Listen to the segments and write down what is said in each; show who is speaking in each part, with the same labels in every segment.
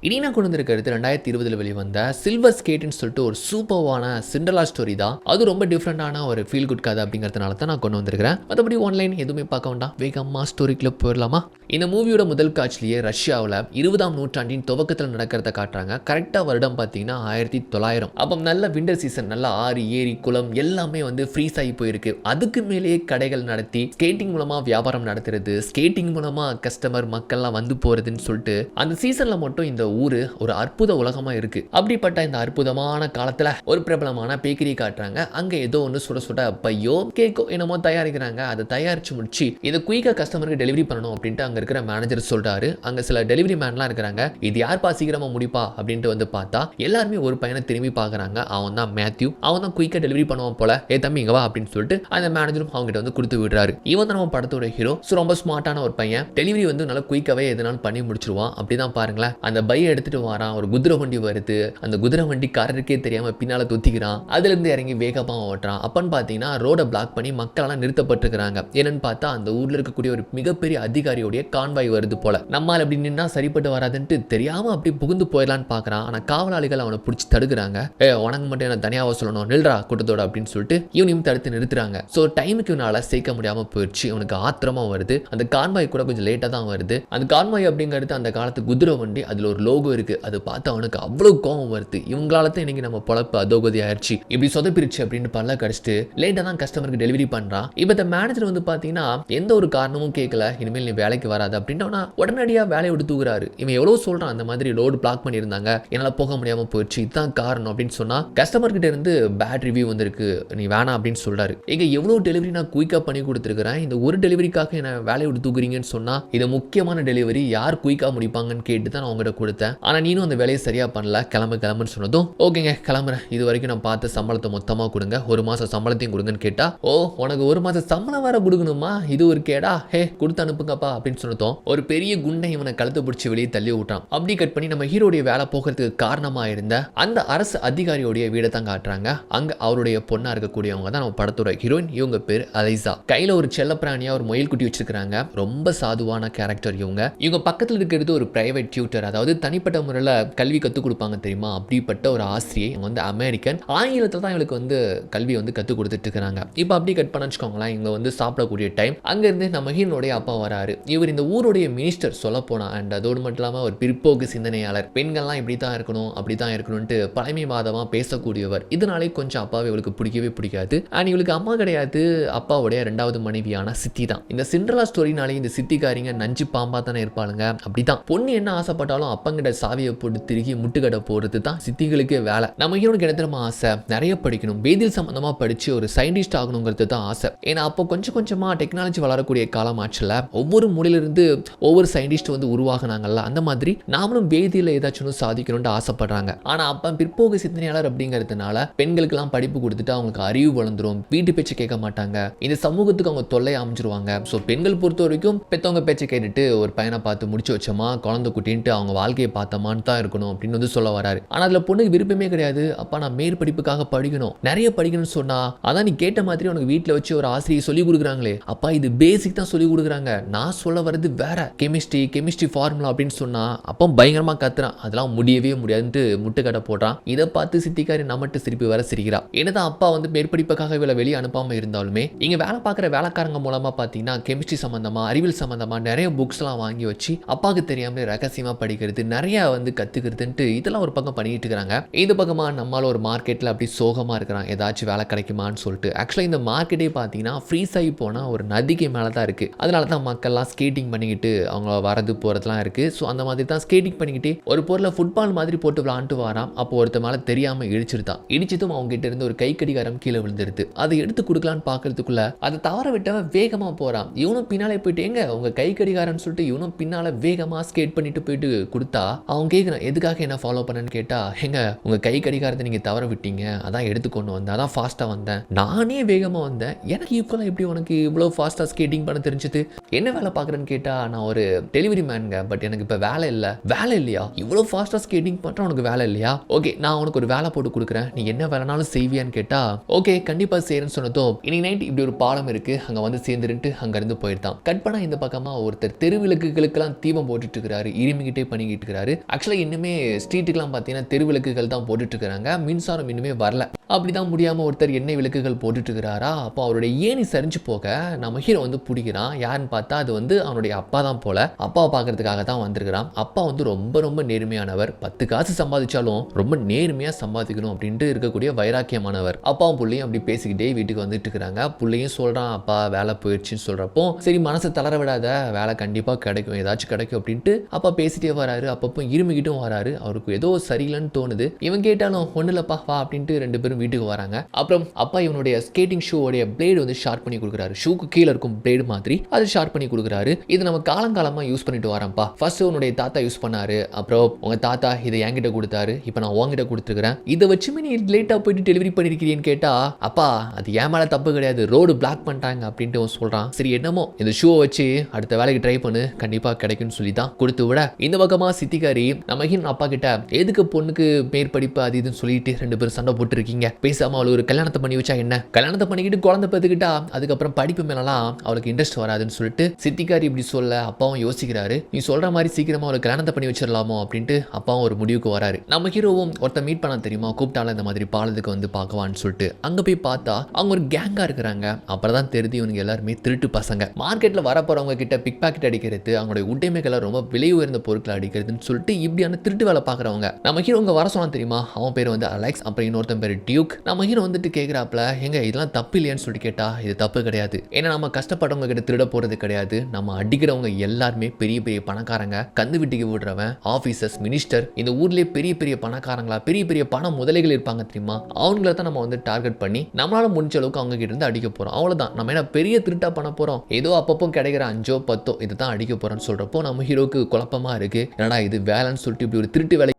Speaker 1: இனி நான் கொண்டு வந்திருக்கிறது 2020 வெளிவந்த சில்வர் ஸ்கேட்னு சொல்லிட்டு ஒரு சூப்பர்வான சிண்டர்லா ஸ்டோரி தான். அது ரொம்ப டிஃப்ரெண்டான ஒரு ஃபீல் குட் கதை அப்படிங்கிறதுனால தான் நான் கொண்டு வந்திருக்கிறேன். மற்றபடி ஆன்லைன் எதுவுமே பார்க்க வேண்டாம், வேகமாக ஸ்டோரிக்குள்ள போயிடலாமா? இந்த மூவியோட முதல் காட்சிலேயே ரஷ்யாவில் 20ஆம் நூற்றாண்டின் துவக்கத்தில் நடக்கிறத காட்டுறாங்க. கரெக்டாக வருடம் பார்த்தீங்கன்னா 1900. அப்போ நல்ல விண்டர் சீசன், நல்ல ஆறு ஏரி குளம் எல்லாமே வந்து ஃப்ரீஸ் ஆகி போயிருக்கு. அதுக்கு மேலேயே கடைகள் நடத்தி ஸ்கேட்டிங் மூலமாக வியாபாரம் நடத்துறது, ஸ்கேட்டிங் மூலமாக கஸ்டமர் மக்கள்லாம் வந்து போகிறதுன்னு சொல்லிட்டு அந்த சீசனில் மட்டும் இந்த ஊரு ஒரு அற்புத உலகமா இருக்கு. அப்படிப்பட்ட இந்த அற்புதமான காலத்துல ஒரு பிரபலமான பேக்கரி காட்டுறாங்க. அங்க ஏதோ ஒன்று சுட சுட பையோ கேக்கோ என்னமோ தயாரிக்கிறாங்க. அதை தயாரிச்சு முடிச்சு இதை குயிக்கா கஸ்டமருக்கு டெலிவரி பண்ணணும் அப்படின்ட்டு அங்க இருக்கிற மேனேஜர் சொல்றாரு. அங்க சில டெலிவரி மேன்லாம் இருக்கிறாங்க. இது யார்ப்பா சீக்கிரமா முடிப்பா அப்படின்ட்டு வந்து பார்த்தா எல்லாருமே ஒரு பையனை திரும்பி பார்க்கறாங்க. அவன் தான் மேத்யூ. அவன் தான் குயிக்கா டெலிவரி பண்ணுவான் போல. ஏ தம்பி இங்க வா அப்படின்னு சொல்லிட்டு அந்த மேனேஜரும் அவங்க கிட்ட வந்து கொடுத்து விடுறாரு. இவன் தான் நம்ம படத்தோட ஹீரோ. ரொம்ப ஸ்மார்ட்டான ஒரு பையன். டெலிவரி வந்து நல்லா குயிக்காவே எதனாலும் பண்ணி முடிச்சிருவான். அப்படிதான் பாருங்களேன். அந்த பையை எடுத்துட்டு வரான். ஒரு குதிரை வண்டி வருது. அந்த குதிரை வண்டிக்காரருக்கே தெரியாம பின்னால தொத்திக்கிறான். அதுல இருந்து இறங்கி வேகமா ஓட்டுறான். அப்பன்னு பாத்தீங்கன்னா ரோட பிளாக் பண்ணி மக்கள் எல்லாம் நிறுத்தப்பட்டிருக்காங்க. என்னன்னு பார்த்தா அந்த ஊர்ல இருக்கக்கூடிய ஒரு மிகப்பெரிய அதிகாரியோடைய கான்வாய் வருது போல. நம்மால் அப்படி நின்னா சரிப்பட்டு வராதுன்ட்டு தெரியாம அப்படி புகுந்து போயிடலான்னு பாக்குறான். ஆனா காவலாளிகள் அவனை பிடிச்சி தடுக்கிறாங்க. உனக்கு மட்டும் என்ன தனியாவ சொல்லணும், நில்றா கூட்டத்தோட அப்படின்னு சொல்லிட்டு இவனையும் தடுத்து நிறுத்துறாங்க. ஸோ டைமுக்கு இவனால சேர்க்க முடியாம போயிடுச்சு. அவனுக்கு ஆத்திரமா வருது. அந்த கான்வாய் கூட கொஞ்சம் லேட்டா தான் வருது. அந்த கான்வாய் அப்படிங்கிறது அந்த காலத்து குதிரை வண்டி. அதுல ஒரு லோகோ இருக்கு. அது பார்த்து அவனுக்கு அவ்வளவு கோபம் வருது. இவங்களால தான் இன்னைக்கு நம்ம பொழப்பு அதோகதி ஆயிடுச்சு, இப்படி சொதப்பிருச்சு அப்படின்னு பல்ல கடிச்சிட்டு லேட்டா தான் கஸ்டமருக்கு டெலிவரி பண்றான். இப்ப இந்த மேனேஜர் வந்து பாத்தீங்கன்னா எந்த ஒரு காரணமும் கேட்கல. இனிமேல் நீ வேலைக்கு வராது அப்படின்னா உடனடியா வேலையை விட்டு தூக்குறாரு. இவன் எவ்வளவு சொல்றான், அந்த மாதிரி ரோடு பிளாக் பண்ணியிருந்தாங்க, என்னால போக முடியாம போயிடுச்சு, இதுதான் காரணம் அப்படின்னு சொன்னா கஸ்டமர் கிட்ட இருந்து பேட் ரிவ்யூ வந்திருக்கு, நீ வேணாம் அப்படின்னு சொல்றாரு. இங்க எவ்வளவு டெலிவரி நான் குயிக்கா பண்ணி கொடுத்துருக்கிறேன், இந்த ஒரு டெலிவரிக்காக என்ன வேலையை விட்டு தூக்குறீங்கன்னு சொன்னா இது முக்கியமான டெலிவரி, யார் குயிக்கா முடிப்பாங்கன்னு கேட்டு தான் நான் உங்ககிட்ட கொடுத்தேன். ஆனா நீனும் அந்த வேலையை சரியா பண்ணல, கிளம்புன்னு சொன்னதும் ஓகேங்க கிளம்புறேன், இது வரைக்கும் நான் பார்த்த சம்பளத்தை மொத்தமா கொடுங்க, ஒரு மாசம் சம்பளத்தையும் கொடுங்கன்னு கேட்டா, ஓ உனக்கு ஒரு மாசம் சம்பளம் வேற கொடுக்கணுமா, இது ஒரு கேடா, ஹே கொடுத்து அனுப்புங்கப்பா அப்படின்னு சொன்னதும் ஒரு பெரிய குண்டை இவனை கழுத்து பிடிச்சி வெளியே தள்ளி விட்டான். அப்படி கட் பண்ணி நம்ம ஹீரோடைய வேலை போகிறதுக்கு காரணமா இருந்த அந்த அரசு அதிகாரியோடைய வீடை தான் காட்டுறாங்க. அங்க அவருடைய பொண்ணா இருக்கக்கூடியவங்க தான் நம்ம படத்தோட ஹீரோயின். இவங்க பேர் அலைசா. கையில ஒரு செல்ல பிராணியா ஒரு முயல் குட்டி வச்சிருக்காங்க. ரொம்ப சாதுவான கேரக்டர் இவங்க பக்கத்துல இருக்கிறது ஒரு பிரைவேட் டியூட்டர், அதாவது தனிப்பட்ட முறையில் கல்வி கற்றுக் கொடுப்பாங்க தெரியுமா, அப்படிப்பட்ட ஒரு ஆசிரியை. இவங்க வந்து அமெரிக்கன். ஆங்கிலத்தில் தான் இவங்களுக்கு வந்து கல்வி வந்து கற்றுக் கொடுத்துட்டு இருக்கிறாங்க. இப்போ அப்படி கட் பண்ண வச்சுக்கோங்களேன், இவங்க வந்து சாப்பிடக்கூடிய டைம் அங்கேருந்து நம்ம ஹீரோடைய அப்பா வராரு. இவர் இந்த ஊருடைய மினிஸ்டர் சொல்ல போனா. அண்ட் அதோடு மட்டும் இல்லாமல் ஒரு பிற்போக்கு சிந்தனையாளர். பெண்கள்லாம் இப்படி தான் இருக்கணும், அப்படி தான் இருக்கணும்ட்டு பழமைவாதமாக பேசக்கூடியவர். இதனாலே கொஞ்சம் அப்பாவை இவளுக்கு பிடிக்கவே பிடிக்காது. அண்ட் இவளுக்கு அம்மா கிடையாது, அப்பாவுடைய ரெண்டாவது மனைவியான சித்தி தான். இந்த சிண்ட்ரலா ஸ்டோரினாலே இந்த சித்திக்காரிங்க நஞ்சு பாம்பா தானே இருப்பாளுங்க. அப்படிதான் பொண்ணு என்ன ஆசைப்பட்டாலும் அப்பங்கிட்ட சாவியை போட்டு திருகி முட்டுக்கடை போறது தான் சித்திகளுக்கே வேலை. நம்ம ஹீரோனுக்கு என்ன தெரியுமா ஆசை, நிறைய படிக்கணும், வேதியியல் சம்பந்தமா படிச்சு ஒரு சயின்டிஸ்ட் ஆகணுங்கிறது தான் ஆசை. ஏன்னா அப்போ கொஞ்சம் கொஞ்சமா டெக்னாலஜி வளரக்கூடிய காலம் ஆச்சுல, ஒவ்வொரு மூலையிலிருந்து ஒவ்வொரு சயின்டிஸ்ட் வந்து உருவாகினாங்கல்ல, அந்த மாதிரி நாமளும் வேதியில ஏதாச்சும் சாதிக்கணும்னு ஆசைப்படுறாங்க. ஆனா அப்ப பிற்போக்கு சிந்தனையாளர் அப்படிங்கிறதுனால பெண்களுக்கு எல்லாம் படிப்பு கொடுத்துட்டு அவங்களுக்கு அறிவு வளர்ந்துரும், வீட்டு பேச்சு கேட்க மாட்டாங்க, இந்த சமூகத்துக்கு அவங்க தொல்லை அமைச்சிருவாங்க. ஸோ பெண்கள் பொறுத்த வரைக்கும் பெத்தவங்க பேச்சை கேட்டுட்டு ஒரு பையனை பார்த்து முடிச்சு வச்சோமா, குழந்தை குட்டின்ட்டு அவங்க வாழ்க்கையை பார்த்தமான்னு தான் இருக்கணும் அப்படின்னு வந்து சொல்ல வராரு. ஆனா அதுல பொண்ணுக்கு விருப்பமே கிடையாது. அப்பா நான் மேற்படிப்புக்காக படிக்கணும், நிறைய படிக்கணும்னு சொன்னா, அதான் நீ கேட்ட மாதிரி உனக்கு வீட்டுல வச்சு ஒரு ஆசிரியை சொல்லி கொடுக்குறாங்களே, அப்பா இது பேசிக் தான் சொல்லி கொடுக்குறாங்க, நான் சொல்ல வர்றது வேற, கெமிஸ்ட்ரி ஃபார்முலா அப்படின்னு சொன்னா அப்போ பயங்கரமா கத்துறான். அதெல்லாம் முடியவே முடியாதுன்ட்டு முட்டுக்கடை போடுறான். இதை பார்த்து சித்திக்காரி நம்மட்டு சிரிப்பு வேற சிரிக்கிறா. என்னதான் அப்பா வந்து மேற்படிப்புக்காக இவளை வெளியே அனுப்பாம இருந்தாலுமே இங்க வேலை பார்க்குற வேலைக்காரங்க மூலமா பார்த்தீங்கன்னா கெமிஸ்ட்ரி சம்பந்தமா அறிவியல் சம்பந்தமா நிறைய புக்ஸ் எல்லாம் வாங்கி வச்சு அப்பாவுக்கு தெரியாமலே ரகசியமா படிக்கிறது, நிறைய வந்து கத்துக்கிறதுன்ட்டு இதெல்லாம் ஒரு பக்கம் பண்ணிட்டு இருக்காங்க. இந்த பக்கமா நம்மளால ஒரு மார்க்கெட்ல அப்படி சோகமா இருக்கிறான், ஏதாச்சும் வேலை கிடைக்குமான்னு சொல்லிட்டு. ஆக்சுவலா இந்த மார்க்கெட்டே பார்த்தீங்கன்னா ஃப்ரீஸ் ஆகி போனா ஒரு நதிக்கு மேலே தான் இருக்கு. அதனால தான் மக்கள்லாம் ஸ்கேட்டிங் பண்ணிக்கிட்டு அவங்க வரது போறதுலாம் இருக்கு. ஸோ அந்த மாதிரி தான் ஸ்கேட்டிங் பண்ணிக்கிட்டு ஒரு பொருளை ஃபுட்பால் மாதிரி போட்டு விளாண்டு வரான். அப்போ ஒருத்த மேலே தெரியாம இடிச்சிருந்தான். இடிச்சதும் அவங்க கிட்ட இருந்து ஒரு கை கடிகாரம் கீழே விழுந்துருது. அதை எடுத்து கொடுக்கலான்னு பாக்குறதுக்குள்ள அதை தவற விட்டவன் வேகமா போறான். இவனும் பின்னாலே போயிட்டு எங்க உங்க கை கடிகாரம்னு சொல்லிட்டு இவனும் பின்னால வேகமா ஸ்கேட் பண்ணிட்டு போயிட்டு கொடுத்தா அவன் கேட்கிறான், எதுக்காக என்ன ஃபாலோ பண்ணன்னு கேட்டா, எங்க உங்க கை கடிகாரத்தை நீங்க தவற விட்டீங்க, அதான் எடுத்து கொண்டு வந்தேன், அதான் ஃபாஸ்டா வந்தேன், நானே வேகமா வந்தேன், எனக்கு ஈக்குவலா எப்படி உனக்கு இவ்வளவு ஃபாஸ்டா ஸ்கேட்டிங் பண்ண தெரிஞ்சது, என்ன வேலை பாக்குறேன்னு கேட்டா நான் ஒரு டெலிவரி மேனுங்க, பட் எனக்கு இப்ப வேலை இல்ல. வேலை இல்லையா? இவ்வளவு ஃபாஸ்டா ஸ்கேட்டிங் பண்ற உனக்கு வேலை இல்லையா? ஓகே, நான் உனக்கு ஒரு வேலை போட்டு கொடுக்குறேன், நீ என்ன வேலைனாலும் செய்வியான்னு கேட்டா ஓகே கண்டிப்பா செய்யறேன்னு சொன்னதோ இன்னைக்கு நைட் இப்படி ஒரு பாலம் இருக்கு, அங்க வந்து சேர்ந்துட்டு அங்க இருந்து போயிட்டான். கட் பண்ணா இந்த பக்கமா ஒருத்தர் தெருவிளக்குகளுக்கெல்லாம் தீபம் போட்டுட்டு இருக்கிறாரு, இருமிக்கிட்டே பண்ணிக்கிட்டு இருக்காரு. ஆக்சுவலா இன்னுமே ஸ்ட்ரீட்டுக்கெல்லாம் பார்த்தீங்கன்னா தெருவிளக்குகள் தான் போட்டுட்டு இருக்காங்க, மின்சாரம் இன்னுமே வரல. அப்படிதான் முடியாம ஒருத்தர் எண்ணெய் விளக்குகள் போட்டுட்டு இருக்கிறாரா. அப்போ அவருடைய ஏணி சரிஞ்சு போக நம்ம ஹீரோ வந்து பிடிக்கிறான். யாருன்னு பார்த்தா அது வந்து அவனுடைய அப்பா தான் போல. அப்பாவை பார்க்கறதுக்காக தான் வந்திருக்கிறான். அப்பா வந்து ரொம்ப ரொம்ப நேர்மையானவர், 10 காசு சம்பாதிச்சாலும் ரொம்ப நேர்மையா சம்பாதிக்கணும் அப்படின்ட்டு இருக்கக்கூடிய வைராக்கியமானவர். அப்பாவும் புள்ளையும் அப்படி பேசிக்கிட்டே வீட்டுக்கு வந்துட்டு இருக்கிறாங்க. புள்ளையும் சொல்றான் அப்பா வேலை போயிடுச்சுன்னு சொல்றப்போ சரி மனசை தளர விடாத, வேலை கண்டிப்பா கிடைக்கும், ஏதாச்சும் கிடைக்கும் அப்படின்ட்டு அப்பா பேசிட்டே வராரு. அப்பப்போ இருமிக்கிட்டும் வராரு. அவருக்கு ஏதோ சரியில்லைன்னு தோணுது. இவன் கேட்டாலும் ஒண்ணு இல்லப்பா வா அப்படின்ட்டு 2 பேரும் வீட்டுக்கு வராங்க. அப்புறம் அப்பா இவனுடைய ஸ்கேட்டிங் ஷூவோடைய பிளேடு வந்து ஷார்ப் பண்ணி கொடுக்குறாரு. ஷூக்கு கீழே இருக்கும் பிளேடு மாதிரி அது ஷார்ப் பண்ணி கொடுக்குறாரு. இது நம்ம காலங்காலமா யூஸ் பண்ணிட்டு வரோம்ப்பா. ஃபர்ஸ்ட் உன்னுடைய தாத்தா யூஸ் பண்ணாரு, அப்புறம் உங்க தாத்தா இதை என்கிட்ட கொடுத்தாரு, இப்போ நான் உங்ககிட்ட கொடுத்துருக்கிறேன். இதை வச்சுமே நீ லேட்டா போயிட்டு டெலிவரி பண்ணிருக்கிறீன்னு கேட்டா அப்பா அது ஏன் மேல தப்பு கிடையாது, ரோடு பிளாக் பண்ணிட்டாங்க அப்படின்ட்டு அவன் சொல்றான். சரி என்னமோ இந்த ஷூவை வச்சு அடுத்த வேலைக்கு ட்ரை பண்ணு, கண்டிப்பா கிடைக்கும்னு சொல்லி தான் கொடுத்து விட இந்த பக்கமா சித்திகாரி நம்ம அப்பா கிட்ட எதுக்கு பொண்ணுக்கு மேற்படிப்பு அது இதுன்னு சொல்லிட்டு 2 பேரும் சண்டை போட்டு இருக்கீங்க, பேசாம அவளுக்கு ஒரு கல்யாணத்தை பண்ணி வச்சா என்ன, கல்யாணத்தை பண்ணிக்கிட்டு குழந்தை பெற்றுக்கிட்டா அதுக்கப்புறம் படிப்பு மேலாம் அவளுக்கு இன்ட்ரெஸ்ட் வராதுன்னு சொல்லிட்டு சித்திகாரி இப்படி சொல்ல அப்பாவும் யோசிக்கிறாரு. நீ சொல்ற மாதிரி சீக்கிரமா அவளுக்கு கல்யாணத்தை பண்ணி வச்சிடலாமோ அப்படின்ட்டு அப்பாவும் ஒரு முடிவுக்கு வராரு. நம்ம ஹீரோவும் ஒருத்த மீட் பண்ண தெரியுமா, கூப்பிட்டாலும் இந்த மாதிரி பாலத்துக்கு வந்து பார்க்கவான்னு சொல்லிட்டு அங்க போய் பார்த்தா அவங்க ஒரு கேங்கா இருக்கிறாங்க. அப்புறம் தான் தெரியுது இவங்க எல்லாருமே திருட்டு பசங்க. மார்க்கெட்ல வரப்போறவங்க கிட்ட பிக் பாக்கெட் அடிக்கிறது, அவங்களுடைய உடைமைகளை ரொம்ப விலை உயர்ந்த பொருட்களை அடிக்கிறதுன்னு சொல்லிட்டு இப்படியான திருட்டு வேலை பார்க்குறவங்க. நம்ம ஹீரோ இங்க வர சொன்னா தெரியுமா, அவன் பேர் வந்து அலெக்ஸ், அப்புறம் இன்னொருத்தன் பேர் டியூக். நம்ம ஹீரோ வந்துட்டு கேட்குறாப்ல எங்க இதெல்லாம் தப்பு இல்லையான்னு சொல்லிட்டு கேட்டா இது தப்பு கிடையாது, ஏன்னா நம்ம கஷ்டப்பட்டவங்க கிட்ட திருட போறது கிடையாது, நம்ம அடிக்கிறவங்க எல்லாருமே பெரிய பெரிய பணக்காரங்க, கந்து வீட்டுக்கு விடுறவன், ஆபீசர்ஸ், மினிஸ்டர், இந்த ஊர்லயே பெரிய பெரிய பணக்காரங்களா பெரிய பெரிய பண முதலைகள் இருப்பாங்க தெரியுமா, அவங்கள தான் நம்ம வந்து டார்கெட் பண்ணி நம்மளால முடிஞ்ச அளவுக்கு அவங்க கிட்ட இருந்து அடிக்க போறோம். அவ்வளவுதான், நம்ம என்ன பெரிய திருட்டா பண்ண போறோம், ஏதோ அப்பப்போ கிடைக்கிற 5 10 இதுதான் அடிக்க போறோம்னு சொல்றப்போ நம்ம ஹீரோக்கு குழப்பமா இருக்கு. என்னடா இது வேலைன்னு சொல்லிட்டு இப்படி ஒரு திருட்டு வேலை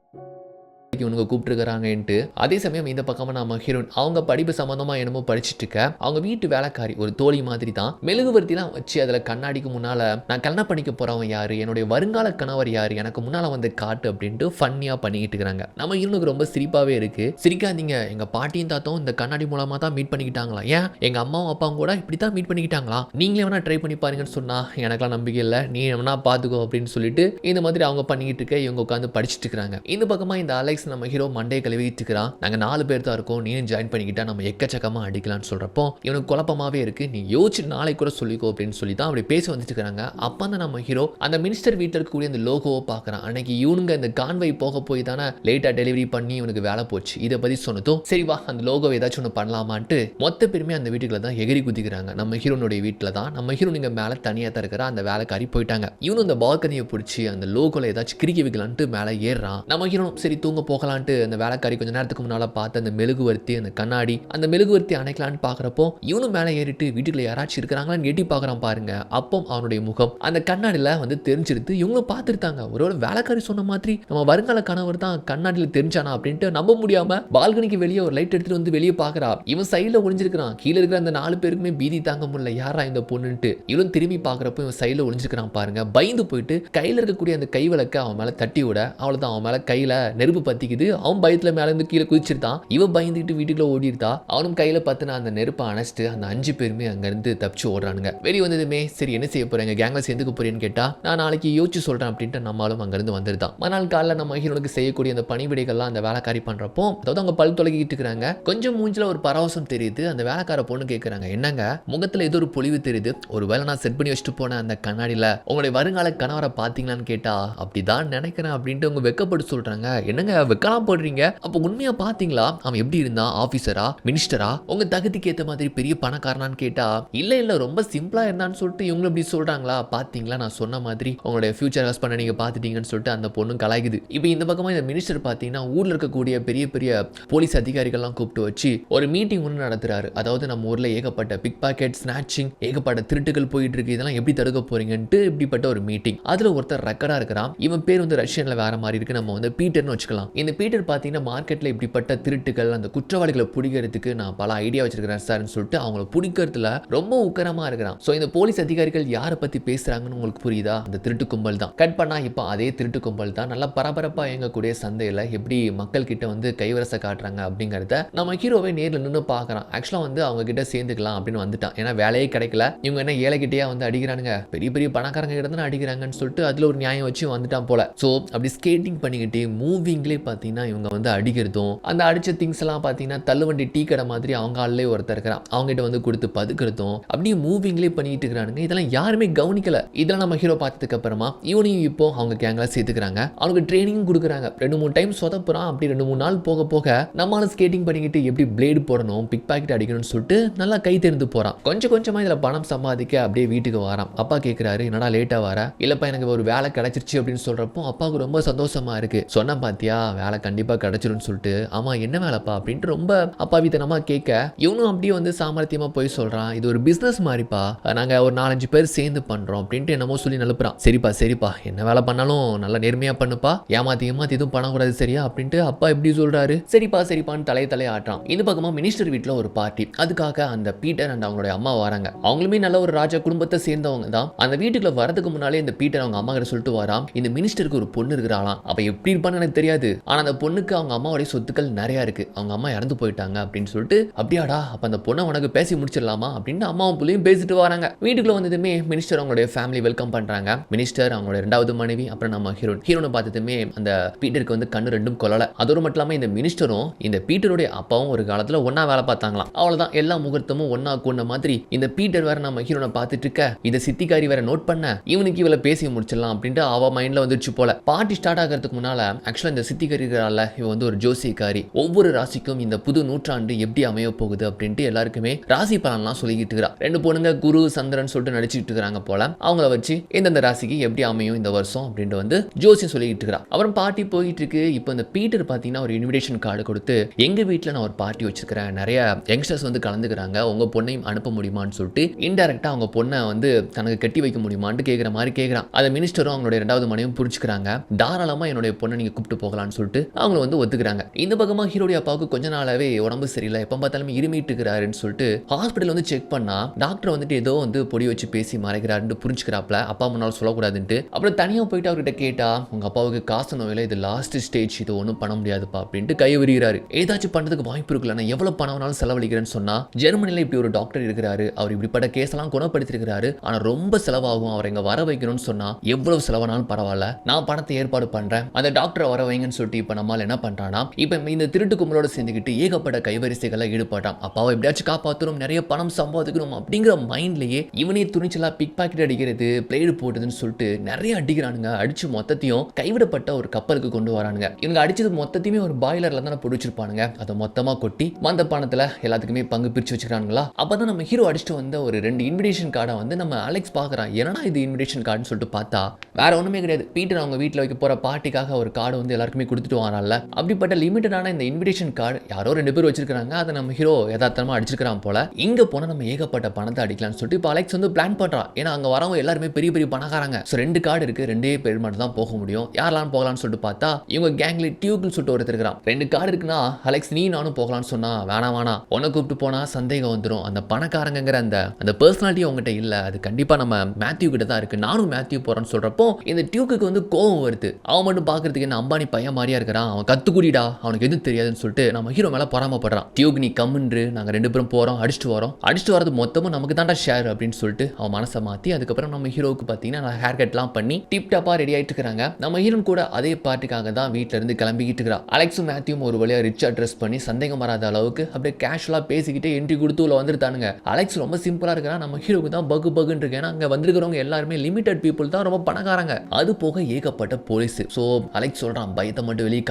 Speaker 1: இவனுங்க கூப்பிட்டுருக்காங்கன்ட்டு. அதே சமயம் இந்த பக்கமா நம்ம ஹீரோயின் அவங்க படிப்பு சம்பந்தமா என்னமோ படிச்சுட்டு இருக்க அவங்க வீட்டு வேலைக்காரி ஒரு தோழி மாதிரி தான் மெழுகுவர்த்திலாம் வச்சு அதுல கண்ணாடிக்கு முன்னால நான் கல்யாணம் பண்ணிக்க போறவன் யாரு, என்னுடைய வருங்கால கணவர் யாரு, எனக்கு முன்னால வந்து காட்டு அப்படின்ட்டு ஃபன்னியா பண்ணிக்கிட்டு இருக்காங்க. நம்ம ஹீரோனுக்கு ரொம்ப சிரிப்பாவே இருக்கு. சிரிக்காதீங்க, எங்க பாட்டியும் தாத்தாவும் இந்த கண்ணாடி மூலமா தான் மீட் பண்ணிக்கிட்டாங்களா, ஏன் எங்க அம்மாவும் அப்பாவும் கூட இப்படித்தான் மீட் பண்ணிக்கிட்டாங்களா, நீங்களே வேணா ட்ரை பண்ணி பாருங்கன்னு சொன்னா எனக்கெல்லாம் நம்பிக்கை இல்லை, நீ வேணா பாத்துக்கோ அப்படின்னு சொல்லிட்டு இந்த மாதிரி அவங்க பண்ணிக்கிட்டு இருக்க இவங்க உட்காந்து படிச்சுட்டு இருக்காங்க. இந்த பக்கமா இந்த அலெக்ஸ் நம்ம ஹீரோ மண்டையை கழுவிட்டு இருக்கிறான். நாங்க 4 பேர் தான் இருக்கோம், நீயும் ஜாயின் பண்ணிக்கிட்டா நம்ம எக்கச்சக்கமா அடிக்கலாம்னு சொல்றப்போ இவனுக்கு குழப்பமாவே இருக்கு. நீ யோசிச்சு நாளைக்கு கூட சொல்லிக்கோ அப்படின்னு சொல்லி தான் அப்படி பேசி வந்துட்டு இருக்காங்க. அப்ப தான் நம்ம ஹீரோ அந்த மினிஸ்டர் வீட்டில் இருக்கக்கூடிய அந்த லோகோவை பார்க்கறான். அன்னைக்கு இவனுங்க இந்த கான்வை போக போய் தானே லேட்டா டெலிவரி பண்ணி இவனுக்கு வேலை போச்சு. இதை பத்தி சொன்னதும் சரி வா அந்த லோகோவை ஏதாச்சும் ஒன்று பண்ணலாமான்ட்டு மொத்த பேருமே அந்த வீட்டுக்குள்ள தான் எகிரி குதிக்கிறாங்க. நம்ம ஹீரோனுடைய வீட்டில் தான் நம்ம ஹீரோ நீங்க மேலே தனியாக தான் இருக்கிற அந்த வேலைக்காரி போயிட்டாங்க. இவனும் அந்த பால்கனியை பிடிச்சி அந்த லோகோல ஏதாச்சும் கிறுக்கி வைக்கலான்ட்டு மேலே ஏறுறான். நம்ம ஹீரோ சரி தூங்க போகலான்ட்டு அந்த வேலைக்காரி கொஞ்ச நேரத்துக்கு முன்னால பார்த்து அந்த மெழுகுவர்த்தி அந்த கண்ணாடி அந்த மெழுகுவர்த்தி அணைக்கலான்னு பார்க்குறப்போ இவனும் மேலே ஏறிட்டு வீட்டுக்குள்ள யாராச்சும் இருக்கிறாங்களான்னு எட்டி பார்க்குறான் பாருங்க. அப்போ அவனுடைய முகம் அந்த கண்ணாடியில் வந்து தெரிஞ்சிருது. இவங்களும் பார்த்துருத்தாங்க, ஒருவேளை வேலைக்காரி சொன்ன மாதிரி நம்ம வருங்கால கணவர் தான் கண்ணாடியில் தெரிஞ்சானா அப்படின்ட்டு நம்ப முடியாம பால்கனிக்கு வெளியே ஒரு லைட் எடுத்துட்டு வந்து வெளியே பார்க்குறா. இவன் சைடில் ஒளிஞ்சிருக்கிறான். கீழே இருக்கிற அந்த 4 பேருக்குமே பீதி தாங்க முடியல, யாரா இந்த பொண்ணுன்ட்டு. இவன் திரும்பி பார்க்குறப்போ இவன் சைடில் ஒளிஞ்சிருக்கிறான் பாருங்க. பயந்து போயிட்டு கையில் இருக்கக்கூடிய அந்த கை விளக்க அவன் மேலே தட்டி விட அவ்வளோதான், அவன் மேலே கையில் நெருப்பு பற்றிக்குது. அவன் பயத்தில் மேலே இருந்து கீழே குதிச்சிருந்தான். இவன் பயந்துட்டு வீட்டுக்குள்ள ஓடிருந்தா. அவனும் கையில பத்தின அந்த நெருப்பை அணைச்சிட்டு அந்த 5 பேருமே அங்கிருந்து தப்பிச்சு ஓடுறானுங்க. வெளியே வந்ததுமே சரி என்ன செய்ய போறீங்க, கேங்ல சேர்ந்துக்க போறேன்னு கேட்டா நான் நாளைக்கு யோசிச்சு சொல்றேன் அப்படின்ட்டு நம்மளும் அங்கிருந்து வந்துருதான். மறுநாள் காலைல நம்ம ஹீரோனுக்கு செய்யக்கூடிய அந்த பணிவிடைகள்லாம் அந்த வேலைக்காரி பண்றப்போ அதாவது அவங்க பல் தொலைக்கிட்டு இருக்காங்க. கொஞ்சம் மூஞ்சில ஒரு பரவசம் தெரியுது. அந்த வேலைக்கார பொண்ணு கேட்கறாங்க என்னங்க முகத்துல ஏதோ ஒரு பொலிவு தெரியுது, ஒரு வேலை நான் செட் பண்ணி வச்சுட்டு போன அந்த கண்ணாடியில உங்களுடைய வருங்கால கணவரை பாத்தீங்களான்னு கேட்டா அப்படிதான் நினைக்கிறேன் அப்படின்ட்டு அவங்க வெக்கப்பட்டு சொல்றாங்க. என்னங்க வெக்கலாம் போடுறீங்க, அப்போ உண்மையா பாத்தீங்களா அவன் எப்படி இருந்தான், ஆபீசரா மினிஸ்டரா உங்க தகுதிக்கு ஏத்த மாதிரி பெரிய பணக்காரனான்னு கேட்டா இல்ல ரொம்ப சிம்பிளா இருந்தான்னு சொல்லிட்டு இவங்க இப்படி சொல்றாங்களா, பாத்தீங்களா நான் சொன்ன மாதிரி உங்களுடைய ஃபியூச்சர் ஹஸ்பண்ட் நீங்க பாத்துட்டீங்கன்னு சொல்லிட்டு அந்த பொண்ணு கலாய்க்குது. இப்போ இந்த பக்கமா இந்த மினிஸ்டர் பாத்தீங்கன்னா ஊர்ல இருக்கக்கூடிய பெரிய பெரிய போலீஸ் அதிகாரிகள்லாம் கூப்பிட்டு வச்சு ஒரு மீட்டிங் ஒன்று நடத்துறாரு. அதாவது நம்ம ஊர்ல ஏகப்பட்ட பிக் பாக்கெட் ஸ்நாச்சிங் ஏகப்பட்ட திருட்டுகள் போயிட்டு இருக்கு, இதெல்லாம் எப்படி தடுக்க போறீங்கன்ட்டு இப்படிப்பட்ட ஒரு மீட்டிங். அதுல ஒருத்தர் ரெக்கடா இருக்கிறான். இவன் பேர் வந்து ரஷ்யன்ல வேற மாதிரி இருக்கு, நம்ம வந்து பீட்டர்னு வச்சுக்கலாம். இந்த பீட்டர் பார்த்தீங்கன்னா மார்க்கெட்டில் இப்படிப்பட்ட திருட்டுகள் அந்த குற்றவாளிகளை பிடிக்கிறதுக்கு நான் பல ஐடியா வச்சிருக்கிறேன் சார்னு சொல்லிட்டு அவங்கள பிடிக்கிறதுல ரொம்ப உக்கரமா இருக்கிறான். ஸோ இந்த போலீஸ் அதிகாரிகள் யாரை பத்தி பேசுறாங்கன்னு உங்களுக்கு புரியுதா? அந்த திருட்டு கும்பல் தான். கட் பண்ணா இப்போ அதே திருட்டு கும்பல் தான் நல்லா பரபரப்பா இயங்கக்கூடிய சந்தையில் எப்படி மக்கள் கிட்ட வந்து கைவரசை காட்டுறாங்க அப்படிங்கிறத நம்ம ஹீரோவை நேரில் நின்று பார்க்குறான். ஆக்சுவலாக வந்து அவங்க கிட்ட சேர்ந்துக்கலாம் அப்படின்னு வந்துட்டான். ஏன்னா வேலையே கிடைக்கல, இவங்க என்ன ஏழைகிட்டயா வந்து அடிக்கிறானுங்க, பெரிய பெரிய பணக்காரங்க கிட்ட தான் அடிக்கிறாங்கன்னு சொல்லிட்டு அதில் ஒரு நியாயம் வச்சு வந்துட்டான் போல. ஸோ அப்படி ஸ்கேட்டிங் பண்ணிக்கிட்டு மூவிங்லேயே பார்த்தீங்கன்னா இவங்க வந்து அடிக்கிறதும் அந்த அடிச்ச திங்ஸ் எல்லாம் பார்த்தீங்கன்னா தள்ளுவண்டி டீ கடை மாதிரி அவங்க ஆள்லேயே ஒருத்தர் இருக்கிறான், அவங்ககிட்ட வந்து கொடுத்து பதுக்கிறதும் அப்படியே மூவிங்லேயே பண்ணிட்டு இருக்கிறானுங்க. இதெல்லாம் யாருமே கவனிக்கல. இதெல்லாம் நம்ம ஹீரோ பார்த்ததுக்கு அப்புறமா இவனையும் இப்போ அவங்க கேங்ல சேர்த்துக்கிறாங்க. அவனுக்கு ட்ரைனிங் கொடுக்குறாங்க. 2-3 டைம் சொதப்புறான். அப்படி 2-3 நாள் போக போக நம்மளால ஸ்கேட்டிங் பண்ணிக்கிட்டு எப்படி பிளேடு போடணும், பிக் பாக்கெட் அடிக்கணும்னு சொல்லிட்டு நல்லா கை தெரிந்து போறான். கொஞ்சம் கொஞ்சமா இதுல பணம் சம்பாதிக்க அப்படியே வீட்டுக்கு வரான். அப்பா கேட்கிறாரு, என்னடா லேட்டா வர? இல்லப்பா எனக்கு ஒரு வேலை கிடைச்சிருச்சு அப்படின்னு சொல்றப்போ அப்பாவுக்கு ரொம்ப சந்தோஷமா இருக்கு. சொன்ன பாத்தியா வேலை கண்டிப்பா கிடைச்சிரும்னு சொல்லிட்டு. ஆமா என்ன வேலைப்பா அப்படின்ட்டு ரொம்ப அப்பாவித்தனமா கேட்க இவனும் அப்படியே வந்து சாமர்த்தியமா போய் சொல்றான், இது ஒரு பிசினஸ் மாதிரிப்பா, நாங்க ஒரு 4-5 பேர் சேர்ந்து பண்றோம் அப்படின்ட்டு என்னமோ சொல்லி நழுப்புறான். சரிப்பா சரிப்பா என்ன வேலை பண்ணாலும் நல்லா நேர்மையா பண்ணுப்பா, ஏமாத்தி எதுவும் பண்ணக்கூடாது சரியா அப்படின்ட்டு அப்பா எப்படி சொல்றாரு. சரிப்பா சரிப்பான்னு தலையை ஆட்டுறான். இந்த பக்கமா மினிஸ்டர் வீட்டுல ஒரு பார்ட்டி. அதுக்காக அந்த பீட்டர் அண்ட் அவங்களுடைய அம்மா வராங்க. அவங்களுமே நல்ல ஒரு ராஜா குடும்பத்தை சேர்ந்தவங்க தான். அந்த வீட்டுக்குள்ள வரதுக்கு முன்னாலே இந்த பீட்டர் அவங்க அம்மா கிட்ட சொல்லிட்டு வரான், இந்த மினிஸ்டருக்கு ஒரு பொண்ணு இருக்கிறாளாம், அப்ப எப்படி இருப்பான்னு எனக்கு தெரியாது, ஆனா அந்த பொண்ணுக்கு அவங்க அம்மாவுடைய சொத்துக்கள் நிறைய இருக்கு, அவங்க அம்மா இறந்து போயிட்டாங்க அப்படின்னு சொல்லிட்டு. அப்படியாடா அப்ப அந்த பொண்ணை உனக்கு பேசி முடிச்சிடலாமா அப்படின்னு அம்மாவும் புள்ளையும் பேசிட்டு வராங்க. வீட்டுக்குள்ள வந்ததுமே மினிஸ்டர் அவங்களுடைய ஃபேமிலி வெல்கம் பண்றாங்க. மினிஸ்டர் அவங்களுடைய 2வது மனைவி அப்புறம் நம்ம ஹீரோனை பார்த்ததுமே அந்த பீட்டருக்கு வந்து கண்ணு ரெண்டும் கொள்ளல. அதோடு மட்டும் இல்லாம இந்த மினிஸ்டரும் இந்த பீட்டருடைய அப்பாவும் ஒரு காலத்துல ஒன்னா வேலை பார்த்தாங்களாம். அவ்வளவுதான் எல்லா முகூர்த்தமும் ஒன்னா கூண்ட மாதிரி இந்த பீட்டர் வேற நம்ம ஹீரோனை பார்த்துட்டு இருக்க, இதை சித்திக்காரி வேற நோட் பண்ண, இவனுக்கு இவளை பேசி முடிச்சிடலாம் அப்படின்ட்டு அவ மைண்ட்ல வந்துருச்சு போல. பார்ட்டி ஸ்டார்ட் ஆகிறதுக்கு முன்னால ஆக்சுவலா இந்த சித்திக்காரி இருக்கிறாள் இவ வந்து ஒரு ஜோசியக்காரி. ஒவ்வொரு ராசிக்கும் இந்த புது நூற்றாண்டு எப்படி அமைய போகுது அப்படின்ட்டு எல்லாருக்குமே ராசி பலன்லாம் சொல்லிக்கிட்டு இருக்கிறா. 2 பொண்ணுங்க குரு சந்திரன் சொல்லிட்டு நடிச்சுட்டு இருக்காங்க போல. அவங்கள வச்சு எந்தெந்த ராசிக்கு எப்படி அமையும் இந்த வருஷம் அப்படின்ட்டு வந்து ஜோசியம் சொல்லிட்டு இருக்கிறா. அப்புறம் பார்ட்டி போயிட்டு இருக்கு. இப்போ இந்த பீட்டர் பார்த்தீங்கன்னா ஒரு இன்விடேஷன் கார்டு கொடுத்து, எங்க வீட்டில் நான் ஒரு பார்ட்டி வச்சிருக்கிறேன், நிறைய யங்ஸ்டர்ஸ் வந்து கலந்துக்கிறாங்க, உங்க பொண்ணையும் அனுப்ப முடியுமான்னு சொல்லிட்டு இன்டெரக்டா அவங்க பொண்ணை வந்து தனக்கு கட்டி வைக்க முடியுமான்னு கேட்குற மாதிரி கேட்குறான். அதை மினிஸ்டரும் அவங்களுடைய 2வது மனைவியும் புரிஞ்சுக்கிறாங்க. தாராளமா என்னுடைய பொண்ணை நீங்க கூப்பிட்டு போகலான்னு சொல்லிட்டு அவங்க வந்து ஒத்துக்கிறாங்க. இந்த பக்கமா ஹீரோடைய அப்பாவுக்கு கொஞ்ச நாளாவே உடம்பு சரியில்லை, எப்ப பார்த்தாலும் இருமிட்டு இருக்கிறாருன்னு சொல்லிட்டு ஹாஸ்பிட்டல் வந்து செக் பண்ணா டாக்டர் வந்துட்டு ஏதோ வந்து பொடி வச்சு பேசி மறைக்கிறாருன்னு புரிஞ்சுக்கிறாப்ல. அப்பா முன்னாள் சொல்லக்கூடாதுன்ட்டு. அப்புறம் தனியாக போயிட்டு அவர்கிட்ட கேட்டா, உங்க அப்பாவுக்கு காசு நோயில இது லாஸ்ட் ஸ்டேஜ், இது ஒன்றும் பண்ண முடியாதுப்பா அப்படின்ட்டு கை விரிகிறாரு. ஏதாச்சும் பண்றதுக்கு வாய்ப்பு இருக்குல்ல, நான் எவ்வளவு பணம் வேணாலும் செலவழிக்கிறேன்னு சொன்னா, ஜெர்மனில இப்படி ஒரு டாக்டர் இருக்கிறாரு, அவர் இப்படிப்பட்ட கேஸ் எல்லாம் குணப்படுத்திருக்கிறாரு, ஆனா ரொம்ப செலவாகும், அவரை இங்க வர வைக்கணும்னு சொன்னா எவ்வளவு செலவானாலும் பரவாயில்ல, நான் பணத்தை ஏற்பாடு பண்றேன், அந்த டாக்டரை வர வைங்கன்னு சொல்லிட்டு இப்ப நம்மால் என்ன பண்றானா, இப்ப இந்த திருட்டு கும்பலோட சேர்ந்துக்கிட்டு ஏகப்பட்ட கைவரிசைகளை ஈடுபட்டான். அப்பாவை எப்படியாச்சும் காப்பாற்றணும், நிறைய பணம் சம்பாதிக்கணும் அப்படிங்கிற மைண்ட்லயே இவனே துணிச்சலா பிக் பாக்கெட் அடிக்கிறது, பிளேடு போட்டதுன்னு சொல்லிட்டு நிறைய அடிக்கிறானுங்க. அடிச்சு மொத்தத்தையும் கைவிடப்பட்ட ஒரு கப்பலுக்கு கொண்டு வரானுங்க. இவங்க அடிச்சது மொத்தத்தையுமே ஒரு பாய்லர்ல தான் பிடிச்சிருப்பானுங்க. அதை மொத்தமா கொட்டி வந்த பணத்துல எல்லாத்துக்குமே பங்கு பிரிச்சு வச்சுக்கிறானுங்களா. அப்பதான் நம்ம ஹீரோ அடிச்சுட்டு வந்த ஒரு 2 இன்விடேஷன் கார்டை வந்து நம்ம அலெக்ஸ் பாக்குறான். என்னடா இது இன்விடேஷன் கார்டுன்னு சொல்லிட்டு பார்த்தா வேற ஒண்ணுமே கிடையாது. பீட்டர் அவங்க வீட்டில் வைக்க போற பார்ட்டிக்காக ஒரு கார்டு வந்து எல்லாருக்குமே கொடுத்துட்டு வரான்ல. அப்படிப்பட்ட லிமிட்டடான இந்த இன்விடேஷன் கார்டு யாரோ 2 பேர் வச்சிருக்காங்க. அதை நம்ம ஹீரோ யதார்த்தமா அடிச்சிருக்கான் போல. இங்க போனா நம்ம ஏகப்பட்ட பணத்தை அடிக்கலாம்னு சொல்லிட்டு இப்போ அலெக்ஸ் வந்து பிளான் பண்றான். ஏன்னா அங்க வரவங்க எல்லாருமே பெரிய பெரிய பணக்காரங்க. ஸோ 2 கார்டு இருக்கு, 2 பேர் மட்டும் தான் போக முடியும். யாரெல்லாம் போகலாம்னு சொல்லிட்டு பார்த்தா இவங்க கேங்ல டியூக்னு சொல்லிட்டு ஒருத்தர் இருக்கிறான். 2 கார்டு இருக்குன்னா அலெக்ஸ் நீ நானும் போகலாம்னு சொன்னா வேணாம் உன்னை கூப்பிட்டு போனா சந்தேகம் வந்துடும், அந்த பணக்காரங்கிற அந்த பர்சனாலிட்டி உங்ககிட்ட இல்ல, அது கண்டிப்பா நம்ம மேத்யூ கிட்ட தான் இருக்கு, நானும் மேத்யூ போறேன்னு சொல்றப்போ இந்த டியூக்கு வந்து கோவம் வருது. அவன் மட்டும் பாக்குறதுக்கு என்ன அம்பானி பையன் மாதிரியா இருக்கிறான், அவன் கத்துக்குடிடா, அவனுக்கு எதுவும் தெரியாதுன்னு சொல்லிட்டு நம்ம ஹீரோ மேல பொறாமப்படுறான். டியூக் நீ கம்முன்று, நாங்க 2 பேரும் போறோம், அடிச்சுட்டு வரது மொத்தமும் நமக்கு தான்டா ஷேர் அப்படின்னு சொல்லிட்டு அவன் மனசை மாத்தி அதுக்கப்புறம் நம்ம ஹீரோவுக்கு பார்த்தீங்கன்னா ஹேர் கட்லாம் பண்ணி டிப் டாப்பா ரெடி ஆயிட்டு இருக்காங்க. நம்ம ஹீரோன் கூட அதே பார்ட்டிக்காக தான் வீட்டில இருந்து கிளம்பிக்கிட்டு இருக்கிறா. அலெக்ஸும் மேத்யூவும் ஒரு வழியா ரிச்சா ட்ரெஸ் பண்ணி சந்தேகம் வராத அளவுக்கு அப்படியே கேஷுவலா பேசிக்கிட்டு என்ட்ரி கொடுத்து உள்ள வந்துருத்தானுங்க. அலெக்ஸ் ரொம்ப சிம்பிளா இருக்கிறான், நம்ம ஹீரோக்கு தான் பகுன்னு இருக்கு. ஏன்னா அங்க வந்திருக்கிறவங்க எல்லாருமே லிமிடெட் பீப்புள் தான், ரொம்ப பணக்காரங்க. அது போக ஏகப்பட்ட போலீஸ். ஸோ அலெக்ஸ் சொல்றான் பயத்தை மட்டும் வெளியே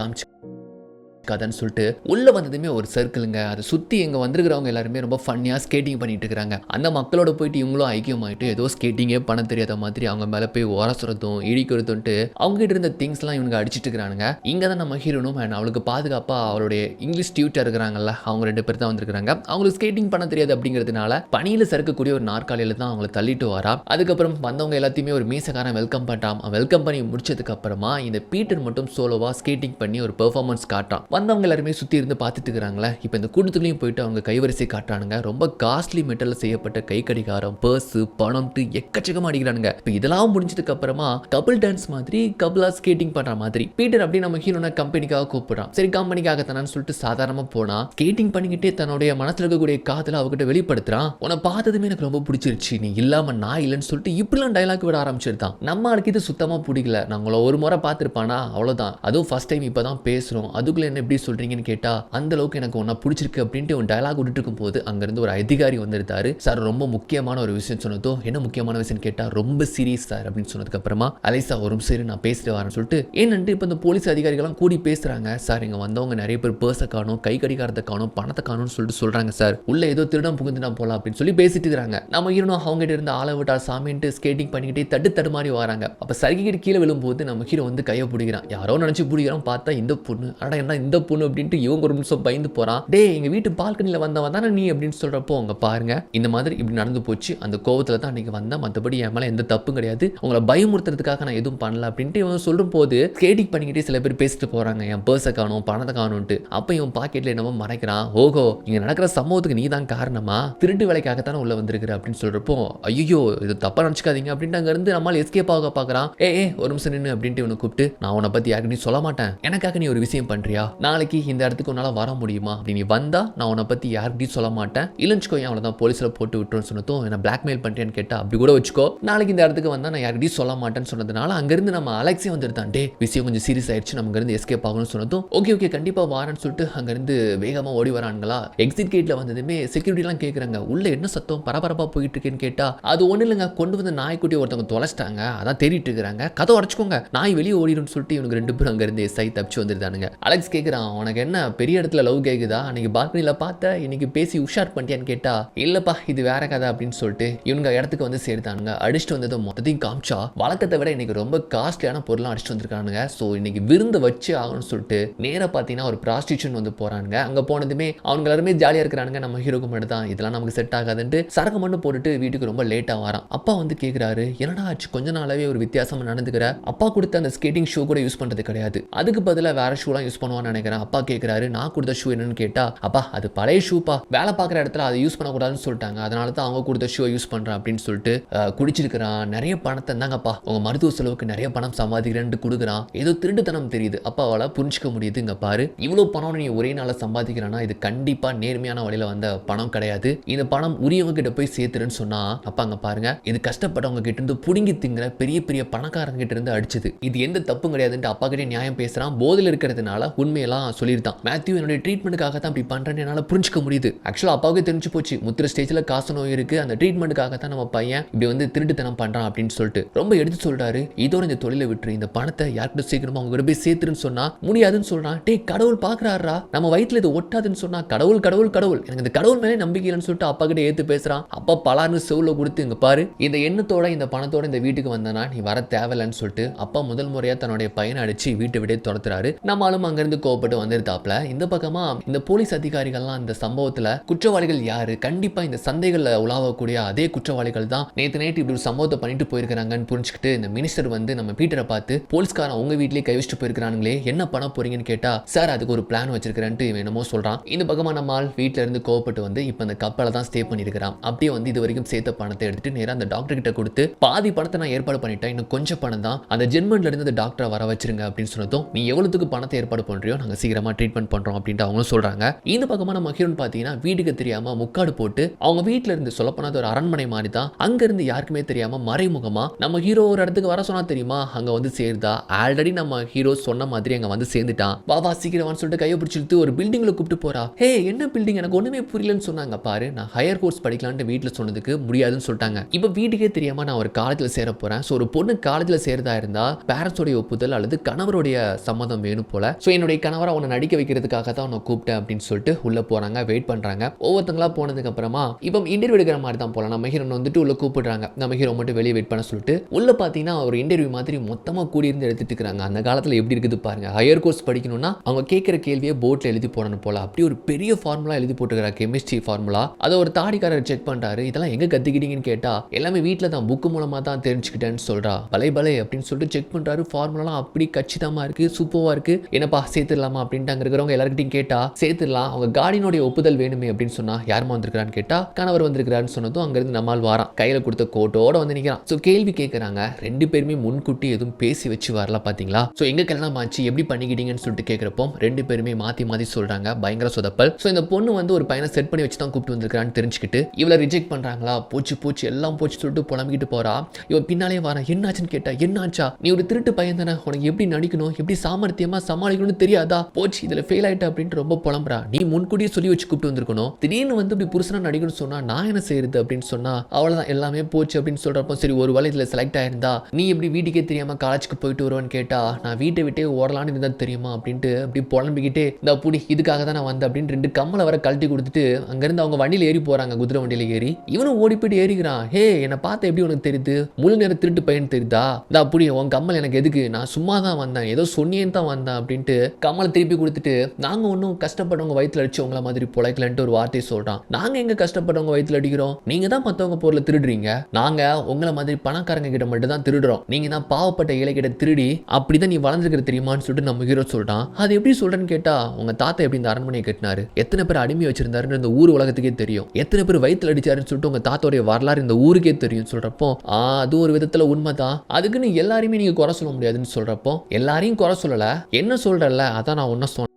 Speaker 1: கதைன்னு சொல்லிட்டு உள்ள வந்ததுமே ஒரு சர்க்கிளுங்க. அதை சுற்றி இங்கே வந்திருக்கிறவங்க எல்லாருமே ரொம்ப ஃபன்னியாக ஸ்கேட்டிங் பண்ணிட்டு இருக்கிறாங்க. அந்த மக்களோட போயிட்டு இவங்களும் ஐக்கியமாயிட்டு ஏதோ ஸ்கேட்டிங்கே பண்ண தெரியாத மாதிரி அவங்க மேலே போய் உரசுறதும் இடிக்கிறதுன்ட்டு அவங்க கிட்ட இருந்த திங்ஸ்லாம் இவங்க அடிச்சிட்டு இருக்கிறானுங்க. இங்கே தான் நம்ம ஹீரோனும் அண்ட் அவளுக்கு பாதுகாப்பாக அவளுடைய இங்கிலீஷ் டியூட்டர் இருக்கிறாங்கல்ல, அவங்க 2 பேர் தான் வந்திருக்காங்க. அவங்களுக்கு ஸ்கேட்டிங் பண்ண தெரியாது அப்படிங்கிறதுனால பனியில் சறுக்கக்கூடிய ஒரு நாற்காலியில் தான் அவங்களை தள்ளிட்டு வரா. அதுக்கப்புறம் வந்தவங்க எல்லாத்தையுமே ஒரு மீசக்காரன் வெல்கம் பண்ணிட்டான். வெல்கம் பண்ணி முடிச்சதுக்கு அப்புறமா இந்த பீட்டர் மட்டும் சோலோவா ஸ்கேட்டிங் பண்ணி ஒரு பெர்ஃபார்மன்ஸ் காட்டான். வந்தவங்க எல்லாருமே சுற்றி இருந்து பார்த்துட்டு இருக்கிறாங்களே. இப்போ இந்த கூட்டத்துலையும் போயிட்டு அவங்க கைவரிசை காட்டுறானுங்க. ரொம்ப காஸ்ட்லி மெட்டலில் செய்யப்பட்ட கை கடிகாரம், பர்ஸு, பணம் எக்கச்சக்கமாக அடிக்கிறானுங்க. இப்போ இதெல்லாம் முடிஞ்சதுக்கு அப்புறமா கபிள் டான்ஸ் மாதிரி கபிளா ஸ்கேட்டிங் பண்ற மாதிரி பீட்டர் அப்படி நம்ம ஹீரோனை கம்பெனிக்காக கூப்பிடுறான். சரி கம்பெனிக்காக தானு சொல்லிட்டு சாதாரணமா போனா ஸ்கேட்டிங் பண்ணிக்கிட்டே தன்னுடைய மனசுல இருக்கக்கூடிய காதல அவகிட்ட வெளிப்படுத்துறான். உன்னை பார்த்ததுமே எனக்கு ரொம்ப பிடிச்சிருச்சு, நீ இல்லாம நான் இல்லைன்னு சொல்லிட்டு இப்படிலாம் டைலாக் விட ஆரம்பிச்சிருந்தான். நம்ம ஆளுக்கு இது சுத்தமா பிடிக்கல. நாங்கள ஒரு முறை பார்த்திருப்பானா அவ்வளவுதான், அதுவும் ஃபர்ஸ்ட் டைம் இப்பதான் பேசுறோம், அதுக்குள்ள என்ன எப்படி சொல்றீங்கன்னு கேட்டா அந்த அளவுக்கு எனக்கு ஒன்னா பிடிச்சிருக்கு அப்படின்ட்டு ஒரு டைலாக் விட்டுட்டு இருக்கும் போது அங்கிருந்து ஒரு அதிகாரி வந்திருந்தாரு. சார் ரொம்ப முக்கியமான ஒரு விஷயம் சொன்னதோ. என்ன முக்கியமான விஷயம் கேட்டா ரொம்ப சீரியஸ் சார் அப்படின்னு சொன்னதுக்கு அப்புறமா அலைசா ஒரு சரி நான் பேசிட்டு வரேன்னு சொல்லிட்டு ஏன்னு இப்போ இந்த போலீஸ் அதிகாரிகள்லாம் கூடி பேசுறாங்க. சார் இங்க வந்தவங்க நிறைய பேர் பர்ஸை காணும், கை கடிகாரத்தை காணும், பணத்தை காணும்னு சொல்லிட்டு சொல்றாங்க சார். உள்ள ஏதோ திருடம் புகுந்துனா போலாம் அப்படின்னு சொல்லி பேசிட்டு இருக்காங்க. நம்ம ஹீரோ அவங்க கிட்ட இருந்து ஆள விட்டா சாமின்ட்டு ஸ்கேட்டிங் பண்ணிக்கிட்டே தட்டு மாதிரி வராங்க. அப்ப சறுக்கிட்டு கீழே விழும்போது நம்ம ஹீரோ வந்து கையை பிடிக்கிறான். யாரோ நினைச்சு பிடிக்கிறான். பார்த்தா இந்த பொண்ணு. அடா என்ன இந்த பொண்ணு அப்படின்ட்டு இவங்க ஒரு நிமிஷம் பயந்து போறான். டே எங்க வீட்டு பால்கனில வந்தவன் தானே நீ அப்படின்னு சொல்றப்போ அவங்க பாருங்க இந்த மாதிரி இப்படி நடந்து போச்சு. அந்த கோவத்துல தான் அன்னைக்கு வந்தா, மற்றபடி என் மேல எந்த தப்பும் கிடையாது, உங்களை பயமுறுத்துறதுக்காக நான் எதுவும் பண்ணல அப்படின்ட்டு இவன் சொல்லும் போது ஸ்கேட்டிங் பண்ணிக்கிட்டே சில பேர் பேசிட்டு போறாங்க. என் பர்ஸை காணும், பணத்தை காணும்ட்டு. அப்ப இவன் பாக்கெட்ல என்னமோ மறைக்கிறான். ஓஹோ இங்க நடக்கிற சம்பவத்துக்கு நீ தான் காரணமா, திருட்டு வேலைக்காகத்தானே உள்ள வந்திருக்கிற அப்படின்னு சொல்றப்போ ஐயோ இது தப்பா நினைச்சுக்காதீங்க அப்படின்ட்டு அங்க இருந்து நம்மளால எஸ்கேப் ஆக பாக்குறான். ஏ ஒரு நிமிஷம் நின்று அப்படின்ட்டு இவனை கூப்பிட்டு நான் உன்னை பத்தி யாருக்கும் சொல்ல மாட்டேன், எனக்காக நீ ஒரு விஷயம் பண்றியா, நாளைக்கு இந்த இடத்துக்கு உன்னால வர முடியுமா, அப்படி நீ வந்தா நான் உன்னை பத்தி யாருக்கிட்டையும் சொல்ல மாட்டேன், இல்லைச்சுக்கோ அவ்வளவுதான் போலீஸ்ல போட்டு விட்டுருன்னு சொன்னதும் என்ன பிளாக்மெயில் பண்ணிட்டேன்னு கேட்டா அப்படி கூட வச்சுக்கோ, நாளைக்கு இந்த இடத்துக்கு வந்தா நான் யாருக்கிட்டையும் சொல்ல மாட்டேன்னு சொன்னதுனால அங்கிருந்து நம்ம அலெக்ஸே வந்துருந்தான். டே விஷயம் கொஞ்சம் சீரியஸ் ஆயிடுச்சு, நம்ம இருந்து எஸ்கேப் ஆகணும்னு சொன்னதும் ஓகே கண்டிப்பா வாரன்னு சொல்லிட்டு அங்கிருந்து வேகமா ஓடி வரானுங்களா. எக்ஸிட் கேட்ல வந்ததுமே செக்யூரிட்டி எல்லாம் கேக்குறாங்க உள்ள என்ன சத்தம் பரபரப்பா போயிட்டு இருக்கேன்னு கேட்டா அது ஒண்ணு இல்லைங்க, கொண்டு வந்து நாய்க்குட்டி ஒருத்தவங்க தொலைச்சிட்டாங்க, அதான் தேடிட்டு இருக்கிறாங்க, கதை உடச்சுக்கோங்க, நாய் வெளியே ஓடிடும் சொல்லிட்டு இவனுக்கு 2 பேரும் அங்க இருந்து எஸ்ஐ தப்பிச்சு வந்துருந்தானுங்க. அலெக்ஸ் கேக்குறான் உனக்கு என்ன பெரிய இடத்துல லவ் கேக்குதா, அன்னைக்கு பால்கனில பார்த்த இன்னைக்கு பேசி உஷார் பண்ணிட்டியான்னு கேட்டா இல்லப்பா இது வேற கதை அப்படின்னு சொல்லிட்டு இவங்க இடத்துக்கு வந்து சேர்த்தானுங்க. அடிச்சுட்டு வந்தது மொத்தத்தையும் காமிச்சா வழக்கத்தை விட இன்னைக்கு ரொம்ப காஸ்ட்லியான பொருளாக அடிச்சுட்டு வந்திருக்கானுங்க. ஸோ இன்னைக்கு விருந்து வச்சு ஆகணும்னு சொல்லிட்டு நேராக பார்த்தீங்கன்னா ஒரு ப்ராஸ்டியூஷன் வந்து போறானுங்க. அங்கே போனதுமே அவங்க எல்லாருமே ஜாலியாக இருக்கிறானுங்க. நம்ம ஹீரோக்கு மட்டும் தான் இதெல்லாம் நமக்கு செட் ஆகாதுன்ட்டு சரக்கு மட்டும் போட்டுட்டு வீட்டுக்கு ரொம்ப லேட்டாக வரான். அப்பா வந்து கேட்குறாரு என்னடா ஆச்சு கொஞ்ச நாளாவே ஒரு வித்தியாசமா நடந்துக்கிற, அப்பா கொடுத்த அந்த ஸ்கேட்டிங் ஷூ கூட யூஸ் பண்றது கிடையாது, அதுக்கு பதிலாக வேற ஷூலாம் யூஸ் பண்ணுவான்னு நினைக்கிறேன். அப்பா கேட்குறாரு நான் கொடுத்த ஷூ என்னன்னு கேட்டா அப்பா அது பழைய ஷூப்பா, வேலை பார்க்குற இடத்துல அதை யூஸ் பண்ணக்கூடாதுன்னு சொல்லிட்டாங்க, அதனால தான் அவங்க கொடுத்த ஷூ யூஸ் பண்றேன் அப்படின்னு சொல்லிட்டு குடிச்சிருக்கிறான். நிறைய பணத்தை இருந்தாங்கப்பா உங்க மருத்துவ செலவுக்கு நிறைய பணம் சம்பாதிக்கிறேன்னு கொடுக்குறான். ஏதோ திருட்டுத்தனம் தெரியுது, அப்பாவால புரிஞ்சுக்க முடியுது. இங்க பாரு இவ்வளவு பணம் நீ ஒரே நாள சம்பாதிக்கிறானா இது கண்டிப்பா நேர்மையான வழியில வந்த பணம் கிடையாது, இந்த பணம் உரியவங்க கிட்ட போய் சேர்த்துருன்னு சொன்னா அப்பா அங்க பாருங்க இது கஷ்டப்பட்டவங்க கிட்ட இருந்து புடுங்கி திங்கிற பெரிய பெரிய பணக்காரங்க கிட்ட இருந்து அடிச்சது, இது எந்த தப்பும் கிடையாதுன்ட்டு அப்பா கிட்டே நியாயம் பேசுறான். போதில் இருக்கிறதுனால உண்மையெல்லாம் சொல்லியிருந்தான். மேத்யூ என்னுடைய ட்ரீட்மெண்ட்டுக்காக தான் அப்படி பண்றேன்னு என்னால புரிஞ்சுக்க முடியுது. ஆக்சுவலா அப்பாவுக்கு தெரிஞ்சு போச்சு முத்திர ஸ்டேஜ்ல காசு நோய் இருக்கு, அந்த ட்ரீட்மெண்ட்டுக்காக தான் நம்ம பையன் இப்படி வந்து திருட்டுத்தனம் பண்றான் அப்படின்னு சொல்லிட்டு ரொம்ப எடுத்து சொல்றாரு. இதோட இந்த தொழிலை விட்டு இந்த பணத்தை யார்கிட்ட சீக்கிரமா அவங்க போய் சேர்த்துருன்னு சொன்னா முடியாதுன்னு சொல்றான். டே கடவுள் பாக்குறாரா நம்ம வயிற்றுல இது ஒட்டாதுன்னு சொன்னா கடவுள் கடவுள் கடவுள் எனக்கு இந்த கடவுள் மேலே நம்பிக்கை இல்லைன்னு சொல்லிட்டு அப்பா கிட்ட ஏத்து பேசுறான். அப்பா பலான்னு செவுல கொடுத்து இங்க பாரு இந்த எண்ணத்தோட இந்த பணத்தோட இந்த வீட்டுக்கு வந்தனா நீ வர தேவையில்லைன்னு சொல்லிட்டு அப்பா முதல் முறையா தன்னுடைய பையனை அடிச்சு வீட்டை விட துரத்துறாரு. நம்மளும் அங்கிருந்து கோவப்பட்டு வந்துருத்தாப்ல. இந்த பக்கமா இந்த போலீஸ் அதிகாரிகள்லாம் இந்த சம்பவத்துல குற்றவாளிகள் யாரு, கண்டிப்பா இந்த சந்தைகள்ல உலாவக்கூடிய அதே குற்றவாளிகள் தான் நேற்று நைட்டு இப்படி ஒரு சம்பவத்தை பண்ணிட்டு போயிருக்கிறாங்கன்னு புரிஞ்சுக்கிட்டு இந்த மினிஸ்டர் வந்து நம்ம பீட்டரை பார்த்து போலீஸ்காரன் உங்க வீட்லயே கைவிச்சிட்டு போயிருக்கானுங்களே என்ன பண்ண போறீங்கன்னு கேட்டா சார் அதுக்கு ஒரு பிளான் வச்சிருக்கிறேன்ட்டு என்னமோ சொல்றான். இந்த பக்கமா நம்ம ஆள் வீட்டுல இருந்து கோவப்பட்டு வந்து இப்ப அந்த கப்பலை தான் ஸ்டே பண்ணிருக்கிறான். அப்படியே வந்து இது வரைக்கும் சேர்த்த பணத்தை எடுத்துட்டு நேரா அந்த டாக்டர் கிட்ட கொடுத்து பாதி பணத்தை நான் ஏற்பாடு பண்ணிட்டேன், இன்னும் கொஞ்சம் பணம் தான், அந்த ஜெர்மன்ல இருந்து அந்த டாக்டரை வர வச்சிருங்க அப்படின்னு சொன்னதும் நீ எவ்வளவுக்கு பணத்தை ஏற்பாடு பண்றியோ நாங்க சீக்கிரமா ட்ரீட்மெண்ட் பண்றோம் அப்படின்ட்டு அவங்களும் சொல்றாங்க. இந்த பக்கமா நம்ம ஹீரோன் பாத்தீங்கன்னா வீட்டுக்கு தெரியாம முக்காடு போட்டு அவங்க வீட்டுல இருந்து சொல்ல போனா ஒரு அரண்மனை மாதிரி தான், அங்க இருந்து யாருக்குமே தெரியாம மறைமுகமா நம்ம ஹீரோ ஒரு இடத்துக்கு வர சொன்னா தெரியுமா அங்க வந்து சேர்ந்தா. ஆல்ரெடி நம்ம ஹீரோ சொன்ன மாதிரி அங்க வந்து சேர்ந்துட்டான். வா சீக்கிரம் சொல்லிட்டு கையை பிடிச்சிட்டு ஒரு பில்டிங்ல கூப்பிட்டு போறா. ஹே என்ன பில்டிங் எனக்கு ஒண்ணுமே புரியலன்னு சொன்னாங்க. பாரு நான் ஹையர் கோர்ஸ் படிக்கலான்ட்டு வீட்டுல சொன்னதுக்கு முடியாதுன்னு சொல்லிட்டாங்க. இப்ப வீட்டுக்கே தெரியாம நான் ஒரு காலேஜ்ல சேர போறேன். ஒரு பொண்ணு காலேஜ்ல சேரதா இருந்தா பேரண்ட்ஸோட ஒப்புதல் அல்லது கணவருடைய சம்மதம் வேணும் போல. சோ என்னுடைய கணவர் ஹவரா உன்னை நடிக்க வைக்கிறதுக்காக தான் உன்னை கூப்பிட்டேன் அப்படின்னு சொல்லிட்டு உள்ள போறாங்க. வெயிட் பண்றாங்க. ஒவ்வொருத்தங்களா போனதுக்கு அப்புறமா இப்போ இன்டர்வியூ எடுக்கிற மாதிரி தான் போல. நம்ம ஹீரோ வந்துட்டு உள்ள கூப்பிடுறாங்க. நம்ம ஹீரோ மட்டும் வெளியே வெயிட் பண்ண சொல்லிட்டு உள்ள பாத்தீங்கன்னா ஒரு இன்டர்வியூ மாதிரி மொத்தமா கூடி இருந்து எடுத்துட்டு இருக்காங்க. அந்த காலத்துல எப்படி இருக்குது பாருங்க. ஹையர் கோர்ஸ் படிக்கணும்னா அவங்க கேட்கிற கேள்வியை போர்ட்ல எழுதி போடணும் போல. அப்படி ஒரு பெரிய ஃபார்முலா எழுதி போட்டுக்கிறாங்க. Chemistry formula. அதை ஒரு தாடிக்காரர் செக் பண்றாரு. இதெல்லாம் எங்க கத்துக்கிட்டீங்கன்னு கேட்டா எல்லாமே வீட்டில் தான் புக்கு மூலமா தான் தெரிஞ்சுக்கிட்டேன்னு சொல்றா. பலே பலே அப்படின்னு சொல்லிட்டு செக் பண்றாரு. ஃபார்முலாலாம் அப்படி கச்சிதமா இருக்கு, சூப்பரா இருக்கு. என்னப்பா சேர்த்துடலாமா அப்படின்ட்டு அங்க இருக்கிறவங்க எல்லார்கிட்டையும் கேட்டா சேர்த்துடலாம். அவங்க கார்டியனுடைய ஒப்புதல் வேணுமே அப்படின்னு சொன்னா யாருமா வந்திருக்கான்னு கேட்டா கணவர் வந்திருக்கிறான்னு சொன்னதும் அங்கிருந்து நம்மால் வாரான். கையில கொடுத்த கோட்டோட வந்து நிக்கிறான். ஸோ கேள்வி கேட்கறாங்க. ரெண்டு பேருமே முன்கூட்டி எதுவும் பேசி வச்சு வரல பாத்தீங்களா. ஸோ எங்க கல்யாணம் ஆச்சு எப்படி பண்ணிக்கிட்டீங்கன்னு சொல்லிட்டு கேட்கிறப்போ ரெண்டு பேருமே மாத்தி மாத்தி சொல்றாங்க. பயங்கர சொதப்பல். ஸோ இந்த பொண்ணு வந்து ஒரு பையனை செட் பண்ணி வச்சு தான் கூப்பிட்டு வந்திருக்கான்னு தெரிஞ்சுக்கிட்டு இவளை ரிஜெக்ட் பண்றாங்களா. போச்சு போச்சு எல்லாம் போச்சு சொல்லிட்டு புலம்பிக்கிட்டு போறா. இவன் பின்னாலே வரான். என்னாச்சுன்னு கேட்டா என்னாச்சா நீ ஒரு திருட்டு பையன் தானே, உனக்கு எப்படி நடிக்கணும் எப்படி சாமர்த்தியமா சமாளிக்கணும்னு தெரியாதா, போச்சு இதுல ஃபெயில் ஆயிட்ட அப்படின்ட்டு ரொம்ப புலம்புறா. நீ முன்கூட்டியே சொல்லி வச்சு கூப்பிட்டு வந்திருக்கணும். திடீர்னு வந்து இப்படி புருஷனா நடிக்கணும்னு சொன்னா நான் என்ன செய்யறது அப்படின்னு சொன்னா அவ்வளவுதான் எல்லாமே போச்சு அப்படின்னு சொல்றப்போ சரி ஒரு வேளை இதுல செலக்ட் ஆயிருந்தா நீ எப்படி வீட்டுக்கே தெரியாம காலேஜுக்கு போயிட்டு வருவான்னு கேட்டா நான் வீட்டை விட்டே ஓடலான்னு இருந்தா தெரியுமா அப்படின்ட்டு அப்படி புலம்பிக்கிட்டே இந்த புடி இதுக்காக தான் நான் வந்தேன் அப்படின்னு ரெண்டு கம்மலை வர கழட்டி கொடுத்துட்டு அங்கிருந்து அவங்க வண்டியில ஏறி போறாங்க. குதிரை வண்டியில ஏறி இவனும் ஓடி போயிட்டு ஏறிக்கிறான். ஹே என்னை பார்த்த எப்படி உனக்கு தெரியுது, முழு நேரம் திருட்டு பையன் தெரியுதா, இந்த அப்படி உன் கம்மல் எனக்கு எதுக்கு, நான் சும்மா தான் வந்தேன் ஏதோ சொன்னியேன்னு தான் வந்தேன் அப்படின்ட்டு கம்மலை திருப்பி கொடுத்துட்டு நாங்க ஒன்றும் கஷ்டப்பட்டவங்க வயிற்றுல அடிச்சு உங்களை மாதிரி பொழைக்கலன்ட்டு ஒரு வார்த்தையை சொல்றான். நாங்க எங்க கஷ்டப்பட்டவங்க வயிற்றுல அடிக்கிறோம், நீங்க தான் மற்றவங்க பொருளை திருடுறீங்க, நாங்க உங்களை மாதிரி பணக்காரங்க கிட்ட மட்டும் தான் திருடுறோம், நீங்க தான் பாவப்பட்ட ஏழை கிட்ட திருடி அப்படிதான் நீ வளர்ந்துருக்கிற தெரியுமான்னு சொல்லிட்டு நம்ம ஹீரோ சொல்றான். அது எப்படி சொல்றேன்னு கேட்டா உங்க தாத்தா எப்படி இந்த அரண்மனையை கட்டினாரு, எத்தனை பேர் அடிமை வச்சிருந்தாருன்னு இந்த ஊர் உலகத்துக்கே தெரியும், எத்தனை பேர் வயிற்றுல அடிச்சாருன்னு சொல்லிட்டு உங்க தாத்தாவுடைய வரலாறு இந்த ஊருக்கே தெரியும் சொல்றப்போ அது ஒரு விதத்துல உண்மைதான், அதுக்குன்னு எல்லாரையுமே நீங்க குறை சொல்ல முடியாதுன்னு சொல்றப்போ எல்லாரையும் குறை சொல்லல என்ன சொல்றல அதான் நான் ஒன்னும்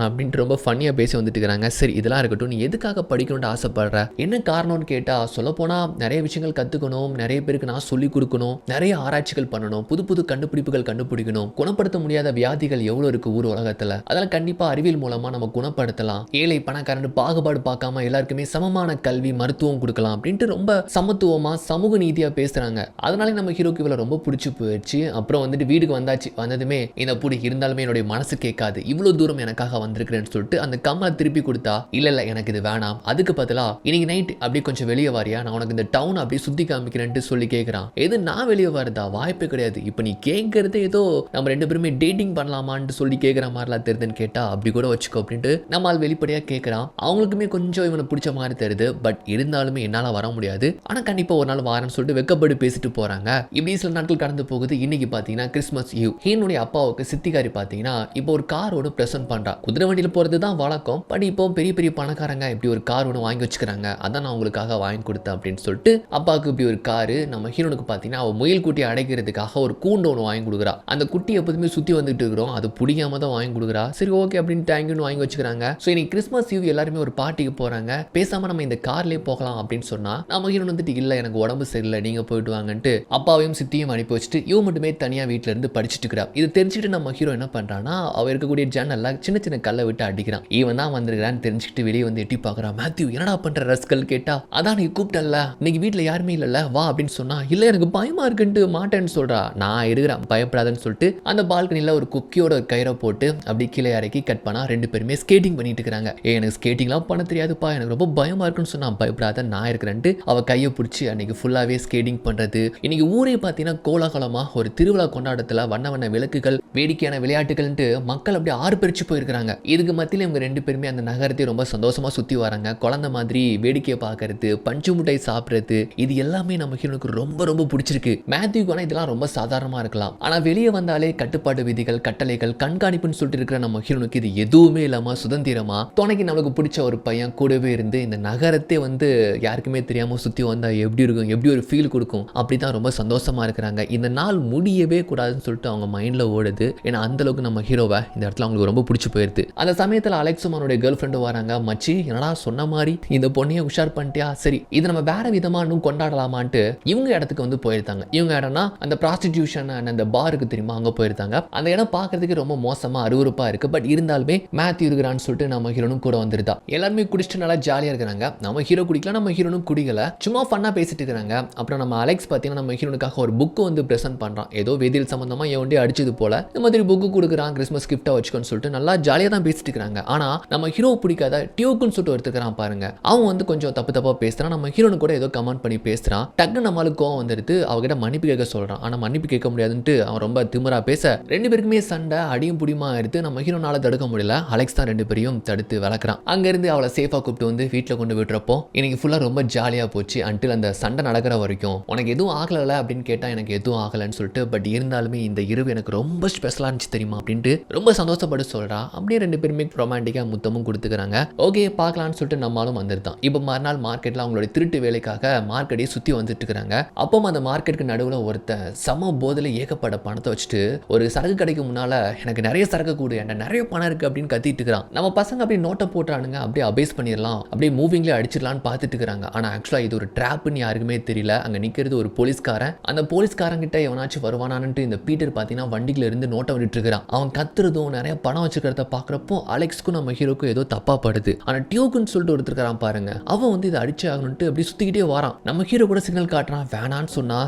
Speaker 1: அப்படின்ட்டு ரொம்ப ஃபன்னியாக பேசி வந்துட்டு இருக்கிறாங்க. சரி இதெல்லாம் இருக்கட்டும், நீ எதுக்காக படிக்கணும்னு ஆசைப்படுற, என்ன காரணம்னு கேட்டால் சொல்லப்போனால் நிறைய விஷயங்கள் கற்றுக்கணும், நிறைய பேருக்கு நான் சொல்லிக் கொடுக்கணும், நிறைய ஆராய்ச்சிகள் பண்ணணும், புது புது கண்டுபிடிப்புகள் கண்டுபிடிக்கணும், குணப்படுத்த முடியாத வியாதிகள் எவ்வளோ இருக்குது ஊர் உலகத்தில், அதெல்லாம் கண்டிப்பாக அறிவியல் மூலமாக நம்ம குணப்படுத்தலாம், ஏழை பணக்காரன் பாகுபாடு பார்க்காம எல்லாருக்குமே சமமான கல்வி மருத்துவம் கொடுக்கலாம் அப்படின்ட்டு ரொம்ப சமத்துவமாக சமூக நீதியாக பேசுகிறாங்க. அதனால நம்ம ஹீரோக்கு இவ்வளோ ரொம்ப பிடிச்சி போயிடுச்சு. அப்புறம் வந்துட்டு வீட்டுக்கு வந்தாச்சு. வந்ததுமே இந்த பிடி இருந்தாலுமே என்னுடைய மனசு கேட்காது, இவ்வளோ தூரம் எனக்காக வந்திருக்கிறேன்னு சொல்லிட்டு அந்த கம்மலை திருப்பி கொடுத்தா இல்ல எனக்கு இது வேணாம், அதுக்கு பதிலா இன்னைக்கு நைட் அப்படியே கொஞ்சம் வெளியே வாரியா, நான் உனக்கு இந்த டவுன் அப்படியே சுத்தி காமிக்கிறேன்ட்டு சொல்லி கேட்கிறான். எது நான் வெளியே வரதா, வாய்ப்பே கிடையாது, இப்போ நீ கேட்கறது ஏதோ நம்ம ரெண்டு பேருமே டேட்டிங் பண்ணலாமான்னு சொல்லி கேட்குற மாதிரிலாம் தெரியுதுன்னு கேட்டா அப்படி கூட வச்சுக்கோ அப்படின்ட்டு நம்மால் வெளிப்படையா கேட்கறான். அவங்களுக்குமே கொஞ்சம் இவனை பிடிச்ச மாதிரி தெரியுது. பட் இருந்தாலுமே என்னால வர முடியாது, ஆனா கண்டிப்பா ஒரு நாள் வரேன்னு சொல்லிட்டு வெக்கப்பட்டு பேசிட்டு போறாங்க. இப்படி சில நாட்கள் கடந்து போகுது. இன்னைக்கு பாத்தீங்கன்னா கிறிஸ்மஸ் ஈவ். ஹீனுடைய அப்பாவுக்கு சித்திகாரி பாத்தீங்கன்னா இப்போ ஒரு காரோட பிரசன்ட் பண்றா. குதிரை வண்டியில் போகிறது தான் வழக்கம். பட் இப்போ பெரிய பெரிய பணக்காரங்க இப்படி ஒரு கார் ஒன்று வாங்கி வச்சுக்கிறாங்க, அதான் நான் உங்களுக்காக வாங்கி கொடுத்தேன் அப்படின்னு சொல்லிட்டு அப்பாவுக்கு இப்படி ஒரு காரு. நம்ம ஹீரோனுக்கு பார்த்தீங்கன்னா அவள் முயல் குட்டியை அடைக்கிறதுக்காக ஒரு கூண்டு ஒன்று வாங்கி கொடுக்குறா. அந்த குட்டி எப்போதுமே சுற்றி வந்துட்டு இருக்கிறோம், அது பிடிக்காம தான் வாங்கி கொடுக்குறா. சரி ஓகே அப்படின்னு தேங்க்யூன்னு வாங்கி வச்சுக்கிறாங்க. ஸோ இன்னைக்கு கிறிஸ்மஸ் ஈவ் எல்லாருமே ஒரு பார்ட்டிக்கு போகிறாங்க. பேசாமல் நம்ம இந்த கார்லேயே போகலாம் அப்படின்னு சொன்னால் நம்ம ஹீரோன் வந்துட்டு இல்லை எனக்கு உடம்பு சரியில்லை நீங்கள் போயிட்டு வாங்கன்ட்டு அப்பாவையும் சித்தியும் அனுப்பி வச்சுட்டு இவ மட்டுமே தனியாக வீட்டில் இருந்து படிச்சுட்டு இருக்கிறா. இது தெரிஞ்சுட்டு நம்ம ஹீரோ என்ன பண்ணுறான்னா அவ இருக்கக்கூடிய ஜன்னல்ல சின்ன சின்ன கல்லை விட்டு அடிக்கிறான். இவன் தான் வந்திருக்கிறான்னு தெரிஞ்சுக்கிட்டு வெளியே வந்து எட்டி பார்க்குறான். மேத்யூ என்னடா பண்ற ரஸ்கல் கேட்டா அதான் நீ கூப்பிட்டல இன்னைக்கு வீட்டில் யாருமே இல்லைல்ல வா அப்படின்னு சொன்னா இல்லை எனக்கு பயமா இருக்குன்ட்டு மாட்டேன்னு சொல்றா. நான் இருக்கிறேன் பயப்படாதன்னு சொல்லிட்டு அந்த பால்கனியில் ஒரு குக்கியோட ஒரு கயிறை போட்டு அப்படி கீழே இறக்கி கட் பண்ணா ரெண்டு பேருமே ஸ்கேட்டிங் பண்ணிட்டு இருக்காங்க. எனக்கு ஸ்கேட்டிங்லாம் பண்ண தெரியாதுப்பா எனக்கு ரொம்ப பயமா இருக்குன்னு சொன்னா பயப்படாத நான் இருக்கிறேன்ட்டு அவ கையை பிடிச்சி அன்னைக்கு ஃபுல்லாவே ஸ்கேட்டிங் பண்றது. இன்னைக்கு ஊரே பார்த்தீங்கன்னா கோலாகலமா ஒரு திருவிழா கொண்டாட்டத்தில் வண்ண வண்ண விளக்குகள் வேடிக்கையான விளையாட்டுகள்ன்ட்டு மக்கள் அப்படியே ஆறு பிரிச்சு போயிருக்கிறாங்க. இதுக்கு மத்தியில் இவங்க ரெண்டு பேருமே அந்த நகரத்தை ரொம்ப சந்தோஷமா சுத்தி வராங்க. குழந்தை மாதிரி வேடிக்கையை பார்க்கறது, பஞ்சு முட்டை சாப்பிட்றது, இது எல்லாமே நம்ம ஹீரோனுக்கு ரொம்ப ரொம்ப பிடிச்சிருக்கு. மேத்யூக்கு ஆனால் இதெல்லாம் ரொம்ப சாதாரணமா இருக்கலாம், ஆனா வெளியே வந்தாலே கட்டுப்பாடு விதிகள் கட்டளைகள் கண்காணிப்புன்னு சொல்லிட்டு இருக்கிற நம்ம ஹீரோனுக்கு இது எதுவுமே இல்லாம சுதந்திரமா துணைக்கு நமக்கு பிடிச்ச ஒரு பையன் கூடவே இருந்து இந்த நகரத்தை வந்து யாருக்குமே தெரியாம சுத்தி வந்தா எப்படி இருக்கும், எப்படி ஒரு ஃபீல் கொடுக்கும், அப்படிதான் ரொம்ப சந்தோஷமா இருக்கிறாங்க. இந்த நாள் முடியவே கூடாதுன்னு சொல்லிட்டு அவங்க மைண்ட்ல ஓடுது. ஏன்னா அந்த அளவுக்கு நம்ம ஹீரோவை இந்த இடத்துல அவங்களுக்கு ரொம்ப பிடிச்சி போயிருது. அந்த சமயத்துல அலெக்ஸும் அவனுடைய கேர்ள் ஃப்ரெண்டும் வராங்க. மச்சி என்னடா சொன்ன மாதிரி இந்த பொண்ணையை உஷார் பண்ணிட்டியா, சரி இது நம்ம வேற விதமா இன்னும் கொண்டாடலாமான்ட்டு இவங்க இடத்துக்கு வந்து போயிருந்தாங்க. இவங்க இடம்னா அந்த ப்ராஸ்டிடியூஷன் அந்த பாருக்கு தெரியுமா, அங்க போயிருந்தாங்க. அந்த இடம் பாக்குறதுக்கு ரொம்ப மோசமா அருவருப்பா இருக்கு. பட் இருந்தாலுமே மேத்யூ இருக்கிறான்னு சொல்லிட்டு நம்ம ஹீரோனும் கூட வந்துருதா. எல்லாருமே குடிச்சிட்டு நல்லா ஜாலியா இருக்கிறாங்க. நம்ம ஹீரோ குடிக்கல, நம்ம ஹீரோனும் குடிக்கல, சும்மா ஃபன்னா பேசிட்டு இருக்காங்க. அப்புறம் நம்ம அலெக்ஸ் பார்த்தீங்கன்னா நம்ம ஹீரோனுக்காக ஒரு புக்கு வந்து பிரசன்ட் பண்றான். ஏதோ வேதியியல் சம்பந்தமா எவன்டே அடிச்சது போல இந்த மாதிரி புக்கு கொடுக்குறான், கிறிஸ்மஸ் கிஃப்டா வச்சுக்கோன்னு சொல்லிட்டு நல்லா ஜாலியா தான் பேசிட்டு இருக்காங்க. ஆனா நம்ம ஹீரோ பிடிக்காத டியூக்குன்னு சொல்லிட்டு ஒருத்தருக்கான் பாருங்க, அவன் வந்து கொஞ்சம் தப்பா பேசுறான். நம்ம ஹீரோனு கூட ஏதோ கமெண்ட் பண்ணி பேசுறான். டக்கு நம்மளுக்கு கோவம் வந்துடுது. அவகிட்ட மன்னிப்பு கேட்க சொல்றான். ஆனா மன்னிப்பு கேட்க முடியாதுன்ட்டு அவன் ரொம்ப திமிரா பேச ரெண்டு பேருக்குமே சண்டை அடியும் புடியுமா எடுத்து நம்ம ஹீரோனால தடுக்க முடியல. அலெக்ஸ் தான் ரெண்டு பேரையும் தடுத்து வளர்க்குறான். அங்க இருந்து அவளை சேஃபா கூப்பிட்டு வந்து வீட்டில் கொண்டு விட்டுறப்போ இன்னைக்கு ஃபுல்லா ரொம்ப ஜாலியா போச்சு. அன்டில் அந்த சண்டை நடக்கிற வரைக்கும் உனக்கு எதுவும் ஆகல அப்படின்னு கேட்டா எனக்கு எதுவும் ஆகலன்னு சொல்லிட்டு, பட் இருந்தாலுமே இந்த இரவு எனக்கு ரொம்ப ஸ்பெஷலா இருந்துச்சு தெரியுமா அப்படின்ட்டு ரொம்ப சந்தோஷப்பட்டு சொல்றா. அப்படியே ரெண்டு பேருமே ரொமான்டிக்கா முத்தமும் கொடுத்துக்கிறாங்க. ஓகே பார்க்கலான்னு சொல்லிட்டு நம்மளும் வந்துருந்தான். இப்போ மறுநாள் மார்க்கெட்ல அவங்களுடைய திருட்டு வேலைக்காக மார்க்கெட்டை சுத்தி வந்துட்டு இருக்காங்க. அப்போ அந்த மார்க்கெட்டுக்கு நடுவில் ஒருத்தன் சம போதில் ஏகப்பட்ட பணத்தை வச்சுட்டு ஒரு சரக்கு கடைக்கு முன்னால எனக்கு நிறைய சரக்கு கூடு, என்ன நிறைய பணம் இருக்கு அப்படின்னு கத்திட்டு இருக்கிறான். நம்ம பசங்க அப்படியே நோட்டை போட்டுறானுங்க, அப்படியே அபேஸ் பண்ணிடலாம், அப்படியே மூவிங்ல அடிச்சிடலான்னு பார்த்துட்டு இருக்காங்க. ஆனா ஆக்சுவலா இது ஒரு ட்ராப்னு யாருக்குமே தெரியல. அங்க நிக்கிறது ஒரு போலீஸ்காரன். அந்த போலீஸ்காரன் கிட்ட எவனாச்சும் வருவானான்ட்டு இந்த பீட்டர் பாத்தீங்கன்னா வண்டியில இருந்து நோட்டை விட்டுட்டு இருக்கிறான். அவன் கத்துறதும் நிறைய பணம் வச்சுக்கிறத பாக்குறப்போ அலெக்ஸ்க்கும் நம்ம ஹீரோக்கும் ஏதோ தப்பா படுது. ஆனா டியூக்குன்னு சொல்லிட்டு ஒருத்தருக்கான் பாருங்க, அவன் வந்து இதை அடிச்சு ஆகணும்ட்டு அப்படி சுத்திக்கிட்டே வரான். நம்ம ஹீரோ கூட சிக்னல் காட்டுறான். வேணான்னு சொன்னா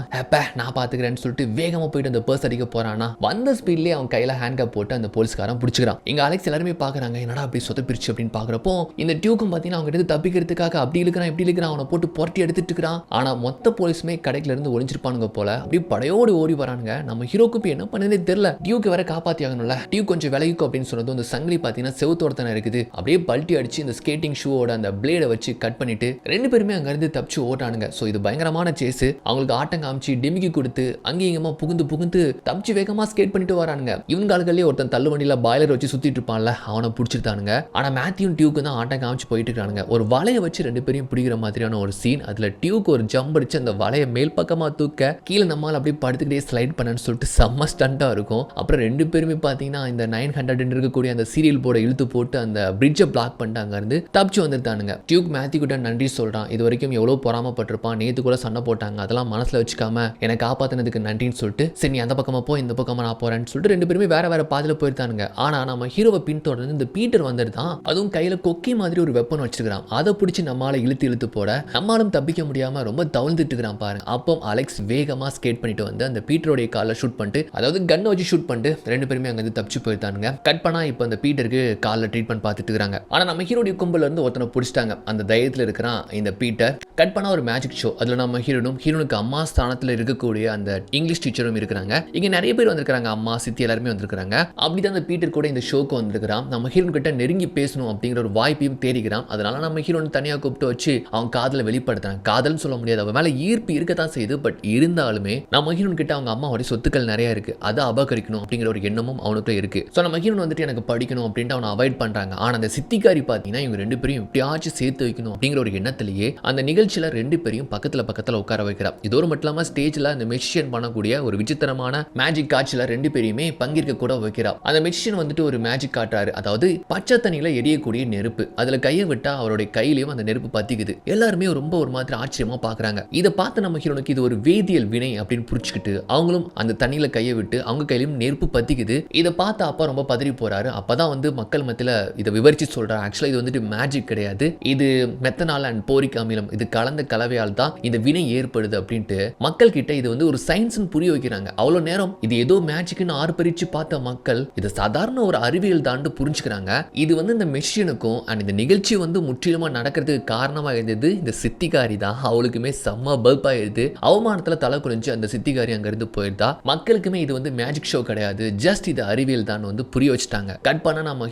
Speaker 1: நான் பாத்துக்கிறேன்னு சொல்லிட்டு வேகமா போயிட்டு அந்த பர்ஸ் அடிக்க போறானா, வந்த ஸ்பீட்லயே அவன் கையில ஹேண்ட் கப் போட்டு அந்த போலீஸ்காரன் பிடிச்சிக்கிறான். இங்க அலெக்ஸ் எல்லாருமே பாக்குறாங்க, என்னடா அப்படி சொதப்பிருச்சு அப்படின்னு பாக்குறப்போ இந்த டியூக்கும் பாத்தீங்கன்னா அவங்க எடுத்து தப்பிக்கிறதுக்காக அப்படி இருக்கிறான் இப்படி இருக்கிறான், அவனை போட்டு புரட்டி எடுத்துட்டு இருக்கிறான். ஆனா மொத்த போலீஸுமே கடைக்குல இருந்து ஒளிஞ்சிருப்பானுங்க போல, அப்படி படையோடு ஓடி வரானுங்க. நம்ம ஹீரோக்கு இப்ப என்ன பண்ணதே தெரியல. டியூக்கு வேற காப்பாத்தி ஆகணும்ல, டியூக் கொஞ்சம் விலகிக்கும் அப்படின்னு சொன்னதும் இந்த சங்கிலி பாத்தீங்கன்னா செவுத்தோடத்தன இருக்குது. அப்படியே பல்ட்டி அடிச்சு இந்த ஸ்கேட்டிங் ஷூவோட அந்த பிளேடை வச்சு கட் பண்ணிட்டு ரெண்டு பேருமே அங்க இருந்து தப்பிச்சு ஓட்டானுங்க. சோ இது பயங்கரமான சேஸ். அவங்களுக்கு ஆட்டம் காமிச்சு டிமிக்கி கொடுத்து அங்கேயும் இங்கமா புகுந்து தப்பிச்சு வேகமா ஸ்கேட் பண்ணிட்டு வரானுங்க. இவங்க ஆளுகளே ஒருத்தன் தள்ளு வண்டியில பாய்லர் வச்சு சுத்திட்டு இருப்பான்ல, அவனை பிடிச்சிருத்தானுங்க. ஆனா மேத்யூ டியூக்கு தான் ஆட்டம் காமிச்சு போயிட்டு இருக்கானுங்க. ஒரு வலையை வச்சு ரெண்டு பேரையும் பிடிக்கிற மாதிரியான ஒரு சீன். அதுல டியூக்கு ஒரு ஜம்ப் அடிச்சு அந்த வலையை மேல் பக்கமா தூக்க கீழே நம்மால் அப்படியே படுத்துக்கிட்டே ஸ்லைட் பண்ணன்னு சொல்லிட்டு செம்ம ஸ்டண்டா இருக்கும். அப்புறம் ரெண்டு பேருமே பாத்தீங்கன்னா இந்த 900 இருக்கக்கூடிய அந்த சீரியல் போர்டை இழுத்து போட்டு அந்த பிரிட்ஜை பிளாக் பண்ணிட்டு அங்க இருந்து தப்பிச்சு வந்துட்டானுங்க. டியூக் மேத்யூ கிட்ட நன்றி சொல்றான். இது வரைக்கும் எவ்வளவு பொறாமப்பட்டிருப்பான், நேத்து கூட சண்டை போட்டாங்க, அதெல்லாம் மனசுல வச்சுக்காம என்னை காப்பாத்தினதுக்கு நன்றின்னு சொல்லிட்டு சரி நீ அந்த பக்கமா போ இந்த பக்கமா நான் போறேன்னு சொல்லிட்டு ரெண்டு பேருமே வேற வேற பாதையில போயிருத்தானுங்க. ஆனா நம்ம ஹீரோவை பின்தொடர்ந்து இந்த பீட்டர் வந்துருதான். அதுவும் கையில கொக்கி மாதிரி ஒரு வெப்பன் வச்சிருக்கான். அதை பிடிச்சி நம்மளால இழுத்து போட நம்மளும் தப்பிக்க முடியாம ரொம்ப தவழ்ந்துட்டு இருக்கிறான் பாருங்க. அப்போ அலெக்ஸ் வேகமா ஸ்கேட் பண்ணிட்டு வந்து அந்த பீட்டருடைய காலை ஷூட் பண்ணிட்டு, அதாவது கன்னை வச்சு ஷூட் பண்ணிட்டு ரெண்டு பேருமே அங்க இருந்து தப்பிச்சு போயிருத்தானுங்க. கட் பண்ணா இப்போ அந்த பீட்டருக்கு காலில் ட்ரீட்மெண்ட் பார்த்துட்டு இருக்காங்க. ஆனா நம்ம ஹீரோடைய கும்பல இருந்து ஒருத்தனை பிடிச்சிட்டாங்க. அந்த தைரியத்தில் இருக்கிறான் இந்த பீட்டர். கட் பண்ணா ஒரு மேஜிக் ஷோ. அதுல நம்ம ஹீரோனுக்கு அம்மா ஸ்தானத்தில் இருக்கக்கூடிய அந்த இங்கிலீஷ் டீச்சரும் இருக்கிறாங்க. இங்க நிறைய பேர் வந்திருக்காங்க, அம்மா சித்தி எல்லாருமே வந்திருக்காங்க. அப்படிதான் அந்த பீட்டர் கூட இந்த ஷோக்கு வந்திருக்கிறான். நம்ம ஹீரோன் கிட்ட நெருங்கி பேசணும் அப்படிங்கிற ஒரு வாய்ப்பையும் தேடிக்கிறான். அதனால நம்ம ஹீரோன் தனியா கூப்பிட்டு வச்சு அவன் காதல வெளிப்படுத்துறான். காதல்னு சொல்ல முடியாது, அவன் மேல ஈர்ப்பு இருக்கத்தான் செய்யுது. பட் இருந்தாலுமே நம்ம ஹீரோன் கிட்ட அவங்க அம்மாவோட சொத்துக்கள் நிறைய இருக்கு, அதை அபகரிக்கணும் அப்படிங்கிற ஒரு எண்ணமும் அவனுக்கு இருக்கு. ஸோ நம்ம ஹீரோன் வந்துட்டு எனக்கு படிக்கணும் அப்படின்ட்டு அவனை அவாய்ட் பண்றாங்க. ஆனா அந்த சித்திக்காரி பார்த்தீங்கன்னா இவங்க ரெண்டு பேரும் எப்படியாச்சும் சேர்த்து வைக்கணும் அப்படிங்கிற ஒரு எண்ணத்திலேயே அந்த நிகழ்ச்சியில ரெண்டு பேரையும் பக்கத்துல உட்கார வைக்கிறா. இதோடு மட்டும் இல்லாம ஸ்டேஜ்ல அந்த மெஜிஷியன் பண்ணக்கூடிய ஒரு விசித்திரமான மேஜிக் காட்சியில ரெண்டு பேரையுமே பங்கேற்க கூட வைக்கிறா. அந்த மெஜிஷியன் வந்துட்டு ஒரு மேஜிக் காட்டுறாரு. அதாவது பச்சை தண்ணியில எரியக்கூடிய நெருப்பு, அதுல கையை விட்டா அவருடைய கையிலயும் அந்த நெருப்பு பத்திக்குது. எல்லாருமே ரொம்ப ஒரு மாதிரி ஆச்சரியமா பாக்குறாங்க. இதை பார்த்து நம்ம ஹீரோனுக்கு இது ஒரு வேதியியல் வினை அப்படின்னு புரிச்சுக்கிட்டு அவங்களும் அந்த தண்ணியில கையை விட்டு அவங்க கையிலும் நெருப்பு பத்திக்குது. இதை பார்த்து அப்பா ரொம்ப பதறி போறாரு. அப்பதான் வந்து மக்கள் மத்தியில இதை விவரிச்சு சொல்றாரு. ஆக்சுவலா இது வந்துட்டு மேஜிக் கிடையாது, இது மெத்தனால் அண்ட் போரிக் அமிலம் இது கலந்த கலவையால் தான் இந்த வினை ஏற்படுது அப்படின்ட்டு மக்கள் கிட்ட இது வந்து ஒரு சயின்ஸ் புரிய வைக்கிறாங்க. அவ்வளவு நேரம் இது ஏதோ மேஜிக்னு ஆர்ப்பரிச்சு பார்த்த மக்கள் இது சாதாரண ஒரு அறிவியல் தாண்டு புரிஞ்சுக்கிறாங்க. இது வந்து இந்த மெஷினுக்கும் அண்ட் இந்த நிகழ்ச்சி வந்து முற்றிலுமா நடக்கிறதுக்கு காரணமா இருந்தது இந்த சித்திகாரி தான். அவளுக்குமே செம்ம பல்ப் ஆயிருது. அவமானத்துல தலை குளிஞ்சு அந்த சித்திகாரி அங்க இருந்து போயிருந்தா. மக்களுக்குமே இது வந்து மேஜிக் ஷோ கிடையாது, ஜஸ்ட் இது அறிவியல் தான் வந்து புரிய வச்சுட்டாங்க. கட் பண்ண நம்ம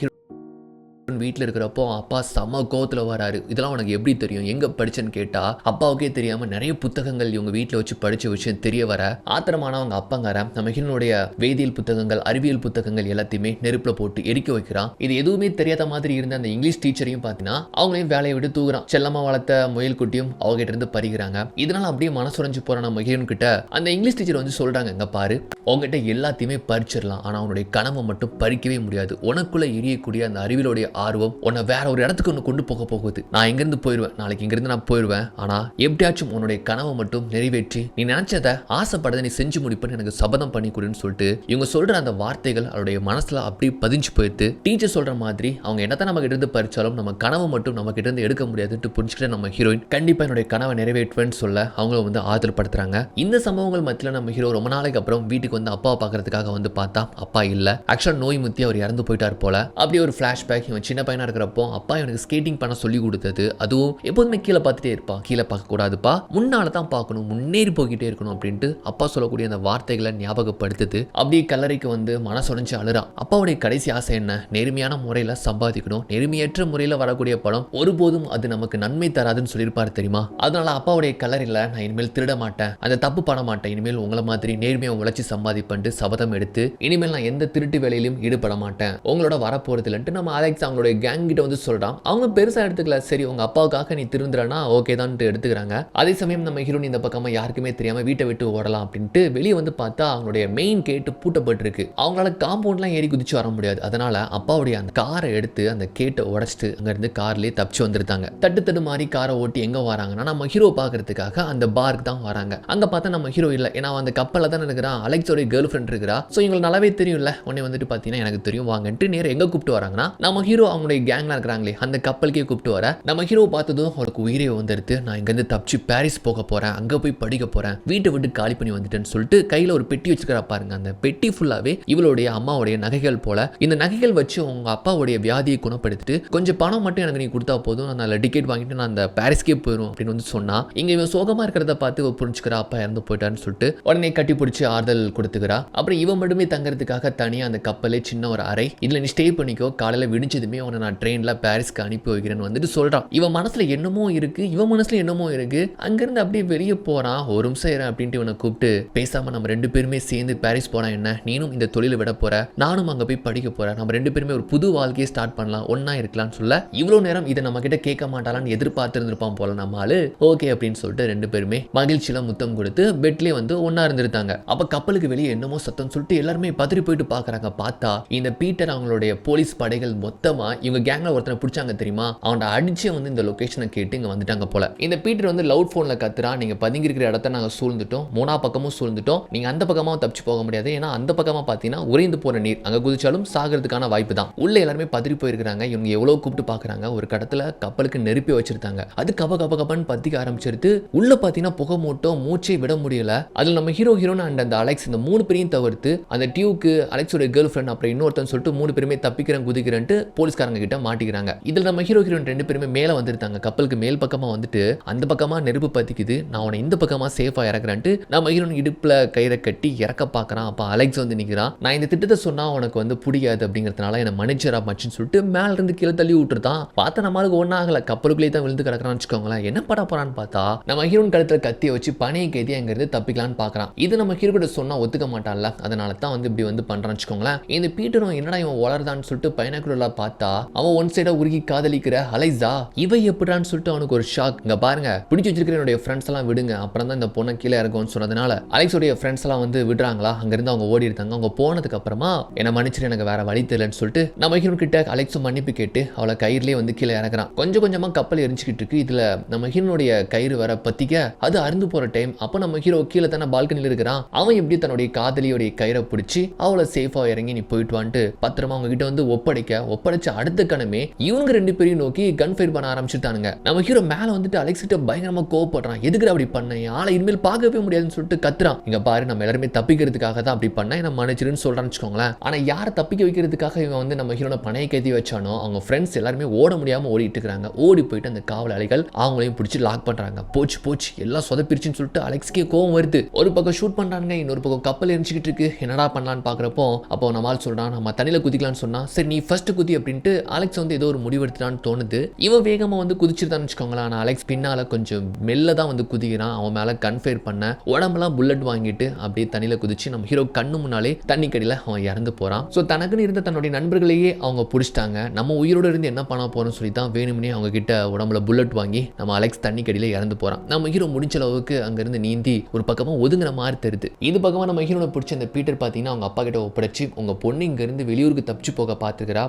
Speaker 1: ஹீரோயின் வீட்டில் இருக்கிறப்போ அப்பா செம கோவத்தில் வராரு. இதெல்லாம் உனக்கு எப்படி தெரியும், எங்கே படிச்சேன்னு கேட்டா அப்பாவுக்கே தெரியாமல் நிறைய புத்தகங்கள் இவங்க வீட்டில் வச்சு படித்த விஷயம் தெரிய வர ஆத்திரமான அவங்க அப்பாங்கார நம்ம ஹீரோனுடைய வேதியியல் புத்தகங்கள் அறிவியல் புத்தகங்கள் எல்லாத்தையுமே நெருப்பில் போட்டு எரிக்க வைக்கிறான். இது எதுவுமே தெரியாத மாதிரி இருந்த அந்த இங்கிலீஷ் டீச்சரையும் பார்த்தீங்கன்னா அவங்களையும் வேலையை விட்டு தூக்குறான். செல்லமா வளர்த்த முயல் குட்டியும் அவகிட்ட இருந்து பறிக்கிறாங்க. இதனால அப்படியே மனசுரைஞ்சு போற நம்ம ஹீரோன் கிட்ட அந்த இங்கிலீஷ் டீச்சர் வந்து சொல்றாங்க, இங்க பாரு உங்ககிட்ட எல்லாத்தையுமே பறிச்சிடலாம், ஆனா உன்னுடைய கனவை மட்டும் பறிக்கவே முடியாது. உனக்குள்ள எரியக்கூடிய அந்த அறிவியலுடைய ஆர்வம் உன்னை வேற ஒரு இடத்துக்கு ஒன்று கொண்டு போக போகுது. நான் இங்கிருந்து போயிடுவேன், நாளைக்கு இங்கிருந்து நான் போயிடுவேன், ஆனா எப்படியாச்சும் உன்னுடைய கனவை மட்டும் நிறைவேற்றி நீ நினைச்சதை ஆசைப்படதை நீ செஞ்சு முடிப்புன்னு எனக்கு சபதம் பண்ணி கொடுன்னு சொல்லிட்டு இவங்க சொல்ற அந்த வார்த்தைகள் அவருடைய மனசுல அப்படி பதிஞ்சு போயிட்டு டீச்சர் சொல்ற மாதிரி அவங்க என்னதான் நம்ம கிட்ட இருந்து பறிச்சாலும் நம்ம கனவை மட்டும் நம்ம கிட்ட இருந்து எடுக்க முடியாதுன்னு புரிஞ்சுக்கிட்ட நம்ம ஹீரோயின் கண்டிப்பா என்னுடைய கனவை நிறைவேற்றுவேன்னு சொல்ல அவங்கள வந்து ஆதரப்படுத்துறாங்க. இந்த சம்பவங்கள் மத்தியில் நம்ம ஹீரோ ரொம்ப நாளைக்கு அப்புறம் வீட்டுக்கு வந்து அப்பாவை பார்க்கறதுக்காக வந்து பார்த்தா அப்பா இல்ல. ஆக்சுவலா நோய் முத்தி அவர் இறந்து போயிட்டார் போல. அப்படியே ஒரு ஃபிளாஷ்பேக், இவன் சின்ன பையனா இருக்கிறப்போ அப்பா எனக்கு ஸ்கேட்டிங் பண்ண சொல்லி கொடுத்தது, அதுவும் எப்போதுமே கீழே பார்த்துட்டே இருப்பா, கீழே பார்க்க கூடாதுப்பா, முன்னால தான் பார்க்கணும், முன்னேறி போய்கிட்டே இருக்கணும் அப்படின்ட்டு அப்பா சொல்லக்கூடிய அந்த வார்த்தைகளை ஞாபகப்படுத்துது. அப்படியே கல்லறைக்கு வந்து மனசுடைஞ்சு அழுறான். அப்பாவுடைய கடைசி ஆசை என்ன, நேர்மையான முறையில் சம்பாதிக்கணும், நேர்மையற்ற முறையில் வரக்கூடிய பணம் ஒருபோதும் அது நமக்கு நன்மை தராதுன்னு சொல்லியிருப்பாரு தெரியுமா. அதனால அப்பாவுடைய கல்லறையில் நான் இனிமேல் திருட மாட்டேன், அந்த தப்பு பண்ண மாட்டேன், இனிமேல் உங்களை மாதிரி நேர்மையை உழைச்சி சம்பாதிப்பேன்ட்டு சபதம் எடுத்து இனிமேல் நான் எந்த திருட்டு வேலையிலும் ஈடுபட மாட்டேன், உங்களோட வரப்போறது இல்லைன்ட்டு நம்ம அலெக்ஸ் அவங்களுடைய கேங் கிட்ட வந்து சொல்றான். அவங்க பெருசா எடுத்துக்கல, சரி உங்க அப்பாவுக்காக நீ திருந்துறனா ஓகே தான் எடுத்துக்கிறாங்க. அதே சமயம் நம்ம ஹீரோயின் இந்த பக்கமா யாருக்குமே தெரியாம வீட்டை விட்டு ஓடலாம் அப்படின்ட்டு வெளியே வந்து பார்த்தா அவங்களுடைய மெயின் கேட்டு பூட்டப்பட்டிருக்கு. அவங்களால காம்பவுண்ட்லாம் ஏறி குதிச்சு வர முடியாது. அதனால அப்பாவுடைய அந்த காரை எடுத்து அந்த கேட்டை உடைச்சிட்டு அங்க இருந்து கார்லயே தப்பிச்சு வந்துருந்தாங்க. தட்டு மாதிரி காரை ஓட்டி எங்க வராங்கன்னா நம்ம ஹீரோ பாக்குறதுக்காக அந்த பார்க்கு தான் வராங்க. அங்க பார்த்தா நம்ம ஹீரோ இல்ல, ஏன்னா அந்த கப்பல்ல தான் இருக்கிறான், அலெக்ஸோட கேர்ள் ஃப்ரெண்ட் இருக்கிறா. ஸோ இவங்களுக்கு நல்லாவே தெரியும்ல, உடனே வந்துட்டு பார்த்தீங்கன்னா எனக்கு தெரியும் வாங்கன்ட்டு நேரம் எங்க கூப்பிட்டு வராங்கன்னா நம்ம ஹீரோ அவங்களுடைய கேங்லாம் இருக்கிறாங்களே அந்த கப்பலுக்கே கூப்பிட்டு வர நம்ம ஹீரோ பார்த்ததும் அவருக்கு உயிரே வந்துடுது. நான் இங்கேருந்து தப்பிச்சு பாரிஸ் போக போறேன், அங்க போய் படிக்க போறேன், வீட்டை விட்டு காலி பண்ணி வந்துட்டேன்னு சொல்லிட்டு கையில ஒரு பெட்டி வச்சுக்கிறா பாருங்க. அந்த பெட்டி ஃபுல்லாவே இவளுடைய அம்மாவுடைய நகைகள் போல. இந்த நகைகள் வச்சு உங்க அப்பாவுடைய வியாதியை குணப்படுத்திட்டு கொஞ்சம் பணம் மட்டும் எனக்கு நீ கொடுத்தா போதும், நான் டிக்கெட் வாங்கிட்டு நான் அந்த பாரிஸ்கே போயிடும் அப்படின்னு வந்து சொன்னா இங்க இவன் சோகமா இருக்கிறத பார்த்து புரிஞ்சுக்கிறா அப்பா இறந்து போயிட்டான்னு சொல்லிட்டு உடனே கட்டி பிடிச்சி ஆறுதல் கொடுத்துக்கிறா. அப்புறம் இவன் மட்டுமே தங்கறதுக்காக தனியா அந்த கப்பலே சின்ன ஒரு அறை, இதுல நீ ஸ்டே பண்ணிக்கோ, காலையில விடிஞ்சதுமே உன்னை நான் ட்ரெயின்ல பாரிஸ்க்கு அனுப்பி வைக்கிறேன்னு வந்துட்டு சொல்றான். இவன் மனசுல என்னமோ இருக்கு, இவன் மனசுல என்னமோ இருக்கு. அங்கிருந்து அப்படியே வெளியே போறான். ஒரு நிமிஷம் இரு அப்படின்ட்டு இவனை கூப்பிட்டு பேசாம நம்ம ரெண்டு பேருமே சேர்ந்து பாரிஸ் போனா என்ன, நீனும் இந்த தொழிலை விட போற, நானும் அங்க போய் படிக்க போறேன், நம்ம ரெண்டு பேருமே ஒரு புது வாழ்க்கையை ஸ்டார்ட் பண்ணலாம், ஒன்னா இருக்கலாம்னு சொல்ல இவ்வளவு நேரம் இதை நம்ம கிட்ட கேட்க மாட்டாளான்னு எதிர்பார்த்து இருந்திருப்பான் போல நம்ம ஆளு. ஓகே அப்படின்னு சொல்லிட்டு ரெண்டு பேருமே மகிழ்ச்சியில முத்தம் கொடுத்து பெட்லயே வந்து ஒன்னா இருந்திருந்தாங்க. அப்ப கப்பலுக்கு வெளியே என்னமோ சத்தம் சொல்லிட்டு எல்லாருமே பதறி போயிட்டு பாக்குறாங்க. பார்த்தா இந்த பீட்டர் அவங்களுடைய போலீஸ் படைகள் மொத்தமா இவங்க கேங்ல ஒருத்தனை பிடிச்சாங்க தெரியுமா, அவனை அடிச்சு வந்து இந்த லொகேஷனை கேட்டு இங்க வந்துட்டாங்க போல. இந்த பீட்டர் வந்து லவுட் போன்ல கத்துறான், நீங்க பதுங்கி இருக்கிற இடத்த நாங்க சூழ்ந்துட்டோம், மூணா பக்கமும் சூழ்ந்துட்டோம், நீங்க அந்த பக்கமா தப்பிச்சு போக முடியாது, ஏன்னா அந்த பக்கமா பாத்தீங்கன்னா உறைந்து போற நீர், அங்க குதிச்சாலும் சாகிறதுக்கான வாய்ப்பு தான். உள்ள எல்லாருமே பதறி போயிருக்காங்க. இவங்க எவ்வளவு கூப்பிட்டு பாக்குறாங்க. ஒரு கடத்துல கப்பலுக்கு நெருப்பி வச்சிருந்தாங்க, அது கப கப கபன்னு பத்திக்க ஆரம்பிச்சிருது. உள்ள பாத்தீங்கன்னா புகை மூட்டம், மூச்சை விட முடியல. அதுல நம்ம ஹீரோன் அண்ட் அந்த அலெக்ஸ் இந்த மூணு பேரையும் தவிர்த்து அந்த டியூக்கு அலெக்ஸோட கேர்ள் ஃப்ரெண்ட் அப்புறம் இன்னொருத்தன் சொல்லிட்டு மூணு பேருமே தப்பிக்கிறேன் குதிக்கிறேன்ட்டு போலீஸ்காரங்க கிட்ட மாட்டிக்கிறாங்க. இதுல நம்ம ஹீரோயின் ரெண்டு பேருமே மேல வந்துருந்தாங்க. கப்பலுக்கு மேல் பக்கமா வந்துட்டு அந்த பக்கமா நெருப்பு பத்திக்குது, நான் உன்னை இந்த பக்கமா சேஃபா இறக்குறேன்ட்டு நம்ம ஹீரோயின் இடுப்புல கயிறை கட்டி இறக்க பாக்குறான். அப்ப அலெக்ஸ் வந்து நிக்கிறான். நான் இந்த திட்டத்தை சொன்னா உனக்கு வந்து பிடிக்காது அப்படிங்கறதுனால என்ன மன்னிச்சரா மச்சின்னு சொல்லிட்டு மேல இருந்து கீழே தள்ளி விட்டுருதான். பார்த்தா நம்மளுக்கு ஒன்னும் ஆகல, கப்பலுக்குள்ளே தான் விழுந்து கிடக்குறான்னு வச்சுக்கோங்களேன். என்ன பட போறான்னு பார்த்தா நம்ம ஹீரோயின் கழுத்துல கத்தியை வச்சு பணியை கேதி அங்கிருந்து தப்பிக்கலான்னு பாக்குறான். இது நம்ம ஹீரோ கிட்ட சொன்னா ஒத்துக்க மாட்டான்ல, அதனால தான் வந்து இப்படி வந்து பண்றான்னு வச்சுக்கோங்களேன். இந்த பீட்டரும் என்னடா இவன் வளர்தான்னு சொல்லிட்டு பைனாக்குலர்ல பார்த்தா அவன் ஒன் சைடா உருகி காதலிக்கிற அலைஸா இவ எப்படான்னு சொல்லிட்டு அவனுக்கு ஒரு ஷாக். இங்க பாருங்க பிடிச்சி வச்சிருக்கிற என்னுடைய ஃப்ரெண்ட்ஸ் எல்லாம் விடுங்க, அப்புறம் தான் இந்த பொண்ணை கீழே இறக்கும்னு சொன்னதுனால அலெக்ஸோடைய ஃப்ரெண்ட்ஸ் எல்லாம் வந்து விடுறாங்களா, அங்கிருந்து அவங்க ஓடி இருக்காங்க. அவங்க போனதுக்கு அப்புறமா என்ன மன்னிச்சிட்டு எனக்கு வேற வழி தெரியலன்னு சொல்லிட்டு நம்ம ஹீரோ கிட்ட அலெக்ஸும் மன்னிப்பு கேட்டு அவளை கயிறுலேயே வந்து கீழே இறக்குறான். கொஞ்சம் கொஞ்சமா கப்பல் எரிஞ்சுக்கிட்டு இருக்கு. இதுல நம்ம ஹீரோனுடைய கயிறு வர பத்திக்க அது அருந்து போற டைம். அப்போ நம்ம ஹீரோ கீழே தானே பால்கனியில் இருக்கிறான். அவன் எப்படி தன்னுடைய காதலியோடைய கயிறை பிடிச்சி அவளை சேஃபா இறங்கி நீ போயிட்டு வான்ட்டு பத்திரமா அவங்க கிட்ட வந்து ஒப்படைச்ச அடுத்த கணமே இவங்க ரெண்டு பேரையும் நோக்கி கன் ஃபயர் பண்ண ஆரம்பிச்சுட்டானுங்க. நம்ம ஹீரோ மேல வந்துட்டு அலெக்ஸ் கிட்ட பயங்கரமா கோவப்படுறான். எதுக்கு அப்படி பண்ண, ஆளை இனிமேல் பார்க்கவே முடியாதுன்னு சொல்லிட்டு கத்துறான். இங்க பாரு நம்ம எல்லாருமே தப்பிக்கிறதுக்காக தான் அப்படி பண்ண, என்ன மன்னிச்சிருன்னு சொல்றான்னு வச்சுக்கோங்களேன். ஆனா யாரை தப்பிக்க வைக்கிறதுக்காக இவன் வந்து நம்ம ஹீரோனை பணைய கேத்தி வச்சானோ அவங்க ஃப்ரெண்ட்ஸ் எல்லாருமே ஓட முடியாம ஓடிட்டு இருக்காங்க. ஓடி போயிட்டு அந்த காவலாளிகள் அவங்களையும் பிடிச்சி லாக் பண்றாங்க. போச்சு எல்லாம் சொதப்பிருச்சுன்னு சொல்லிட்டு அலெக்ஸ்க்கே கோவம் வருது. ஒரு பக்கம் ஷூட் பண்றாங்க, இன்னொரு பக்கம் கப்பல் எரிஞ்சுக்கிட்டு இருக்கு. என்னடா பண்ணலான்னு பாக்குறப்போ அப்போ நம்மால் சொல்றான் நம்ம தண்ணியில குதிக்கலாம்னு சொன்னா சரி நீ ஃபர்ஸ்ட் குதி அப்படின்ட்டு சொல்லிட்டு அலெக்ஸ் வந்து ஏதோ ஒரு முடிவெடுத்துட்டான்னு தோணுது. இவன் வேகமா வந்து குதிச்சிருந்தான்னு வச்சுக்கோங்களேன். ஆனால் அலெக்ஸ் பின்னால கொஞ்சம் மெல்ல தான் வந்து குதிக்கிறான். அவன் மேல கன்ஃபேர் பண்ண உடம்பெல்லாம் புல்லட் வாங்கிட்டு அப்படியே தண்ணியில குதிச்சு நம்ம ஹீரோ கண்ணு முன்னாலே தண்ணி கடியில் அவன் இறந்து போறான். ஸோ தனக்குன்னு இருந்த தன்னுடைய நண்பர்களையே அவங்க பிடிச்சிட்டாங்க. நம்ம உயிரோடு இருந்து என்ன பண்ண போறோம்னு சொல்லி தான் வேணும்னே அவங்க கிட்ட உடம்புல புல்லட் வாங்கி நம்ம அலெக்ஸ் தண்ணி கடியில் இறந்து போறான். நம்ம ஹீரோ முடிஞ்ச அளவுக்கு அங்கிருந்து நீந்தி ஒரு பக்கமா ஒதுங்குற மாதிரி தெரியுது. இது பக்கமா நம்ம ஹீரோனை பிடிச்ச அந்த பீட்டர் பார்த்தீங்கன்னா அவங்க அப்பா கிட்ட ஒப்படைச்சு உங்க பொண்ணு இங்க இருந்து வெளியூருக்கு தப்பிச்சு போக பார்த்துக்கிறா,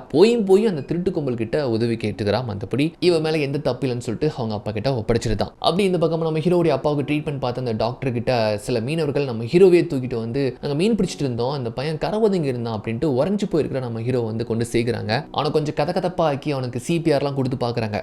Speaker 1: போய் அந்த திருட்டு கும்பல் கிட்ட உதவி கேட்டுக்கிறா, மற்றபடி இவன் மேல எந்த தப்பு இல்லைன்னு சொல்லிட்டு அவங்க அப்பா கிட்ட ஒப்படைச்சிருந்தான். அப்படி இந்த பக்கம் நம்ம ஹீரோடைய அப்பாவுக்கு ட்ரீட்மெண்ட் பார்த்து அந்த டாக்டர் கிட்ட சில மீனவர்கள் நம்ம ஹீரோவே தூக்கிட்டு வந்து நாங்க மீன் பிடிச்சிட்டு இருந்தோம், அந்த பையன் கரவதுங்க இருந்தான் அப்படின்ட்டு உறைஞ்சு போயிருக்கிற நம்ம ஹீரோ வந்து கொண்டு சேர்க்கிறாங்க. அவனை கொஞ்சம் கதப்பா ஆக்கி அவனுக்கு சிபிஆர்லாம் கொடுத்து பார்க்குறாங்க.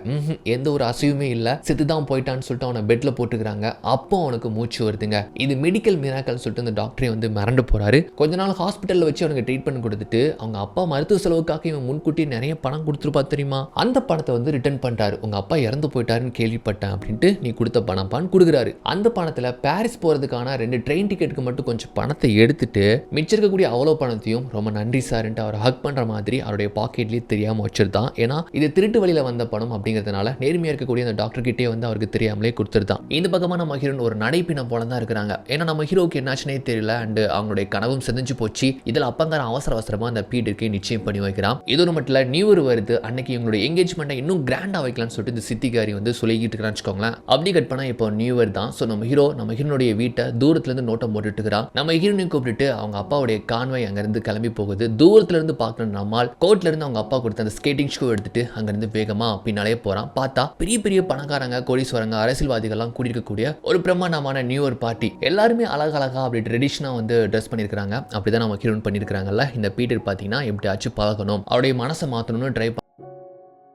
Speaker 1: எந்த ஒரு அசைவுமே இல்லை, செத்துதான் போயிட்டான்னு சொல்லிட்டு அவனை பெட்ல போட்டுக்கிறாங்க. அப்போ அவனுக்கு மூச்சு வருதுங்க. இது மெடிக்கல் மிராக்கல் சொல்லிட்டு அந்த டாக்டரே வந்து மிரண்டு போறாரு. கொஞ்ச நாள் ஹாஸ்பிட்டல்ல வச்சு அவனுக்கு ட்ரீட்மெண்ட் கொடுத்துட்டு அவங்க அப்பா மருத்துவ செலவுக்காக இவன் முன்கூட்டி நிறைய பணம் கொடுத்துருப்பா தெரியுமா, அந்த பணத்தை வந்து ரிட்டர்ன் பண்றாரு. உங்க அப்பா இறந்து போயிட்டாருன்னு கேள்விப்பட்டேன் அப்படின்ட்டு நீ கொடுத்த பணம் கொடுக்குறாரு. அந்த பணத்துல பாரிஸ் போறதுக்கான 2 ட்ரெயின் டிக்கெட்டுக்கு மட்டும் கொஞ்சம் பணத்தை எடுத்துட்டு மிச்சம் இருக்கக்கூடிய அவ்வளோ பணத்தையும் ரொம்ப நன்றி சார்ன்ட்டு அவர் ஹக் பண்ற மாதிரி அவருடைய பாக்கெட்லயே தெரியாம வச்சிருந்தான். ஏன்னா இது திருட்டு வழியில வந்த பணம் அப்படிங்கிறதுனால நேர்மையா இருக்கக்கூடிய அந்த டாக்டர் கிட்டே வந்து அவருக்கு தெரியாமலே கொடுத்துருந்தான். இந்த பக்கமா நம்ம ஹீரோ ஒரு நடைப்பினம் போல தான் இருக்கிறாங்க. ஏன்னா நம்ம ஹீரோக்கு என்னாச்சுனே தெரியல அண்ட் அவங்களுடைய கனவும் செஞ்சு போச்சு. இதில் அப்பங்கார அவசரமா அந்த பீட்டருக்கு நிச்சயம் பண்ணி வைக்கிறான். இது ஒரு மட்டும் நியூ இயர் வருது, அன்னைக்கு இவங்களுடைய எங்கேஜ்மெண்ட்டை இன்னும் கிராண்டா வைக்கலாம்னு சொல்லிட்டு இந்த சித்திகாரி வந்து சொல்லிக்கிட்டு இருக்கிறான்னு வச்சுக்கோங்களேன். அப்படி கட் பண்ணா இப்போ நியூ இயர் தான். ஸோ நம்ம ஹீரோனுடைய வீட்டை தூரத்துல இருந்து நோட்டம் போட்டுட்டு இருக்கிறான். நம்ம ஹீரோனையும் கூப்பிட்டு அவங்க அப்பாவுடைய கான்வாய் அங்கிருந்து கிளம்பி போகுது. தூரத்துல இருந்து பார்க்கணும் நம்மால் கோட்ல இருந்து அவங்க அப்பா கொடுத்த அந்த ஸ்கேட்டிங் ஷூ எடுத்துட்டு அங்கிருந்து வேகமா பின்னாலே போறான். பார்த்தா பெரிய பெரிய பணக்காரங்க, கோடீஸ்வரங்க, அரசியல்வாதிகள்லாம் கூடியிருக்கக்கூடிய ஒரு பிரம்மாண்டமான நியூ இயர் பார்ட்டி. எல்லாருமே அழகழகா அப்படி ட்ரெடிஷனா வந்து ட்ரெஸ் பண்ணியிருக்காங்க. அப்படிதான் நம்ம ஹீரோன் பண்ணியிருக்காங்கல்ல. இந்த பீட்டர் பார்த்தீங்கன்னா எப்படியாச்சும் பழகணும், அவருடைய மனசை மாற்றணும்னு ட்ரை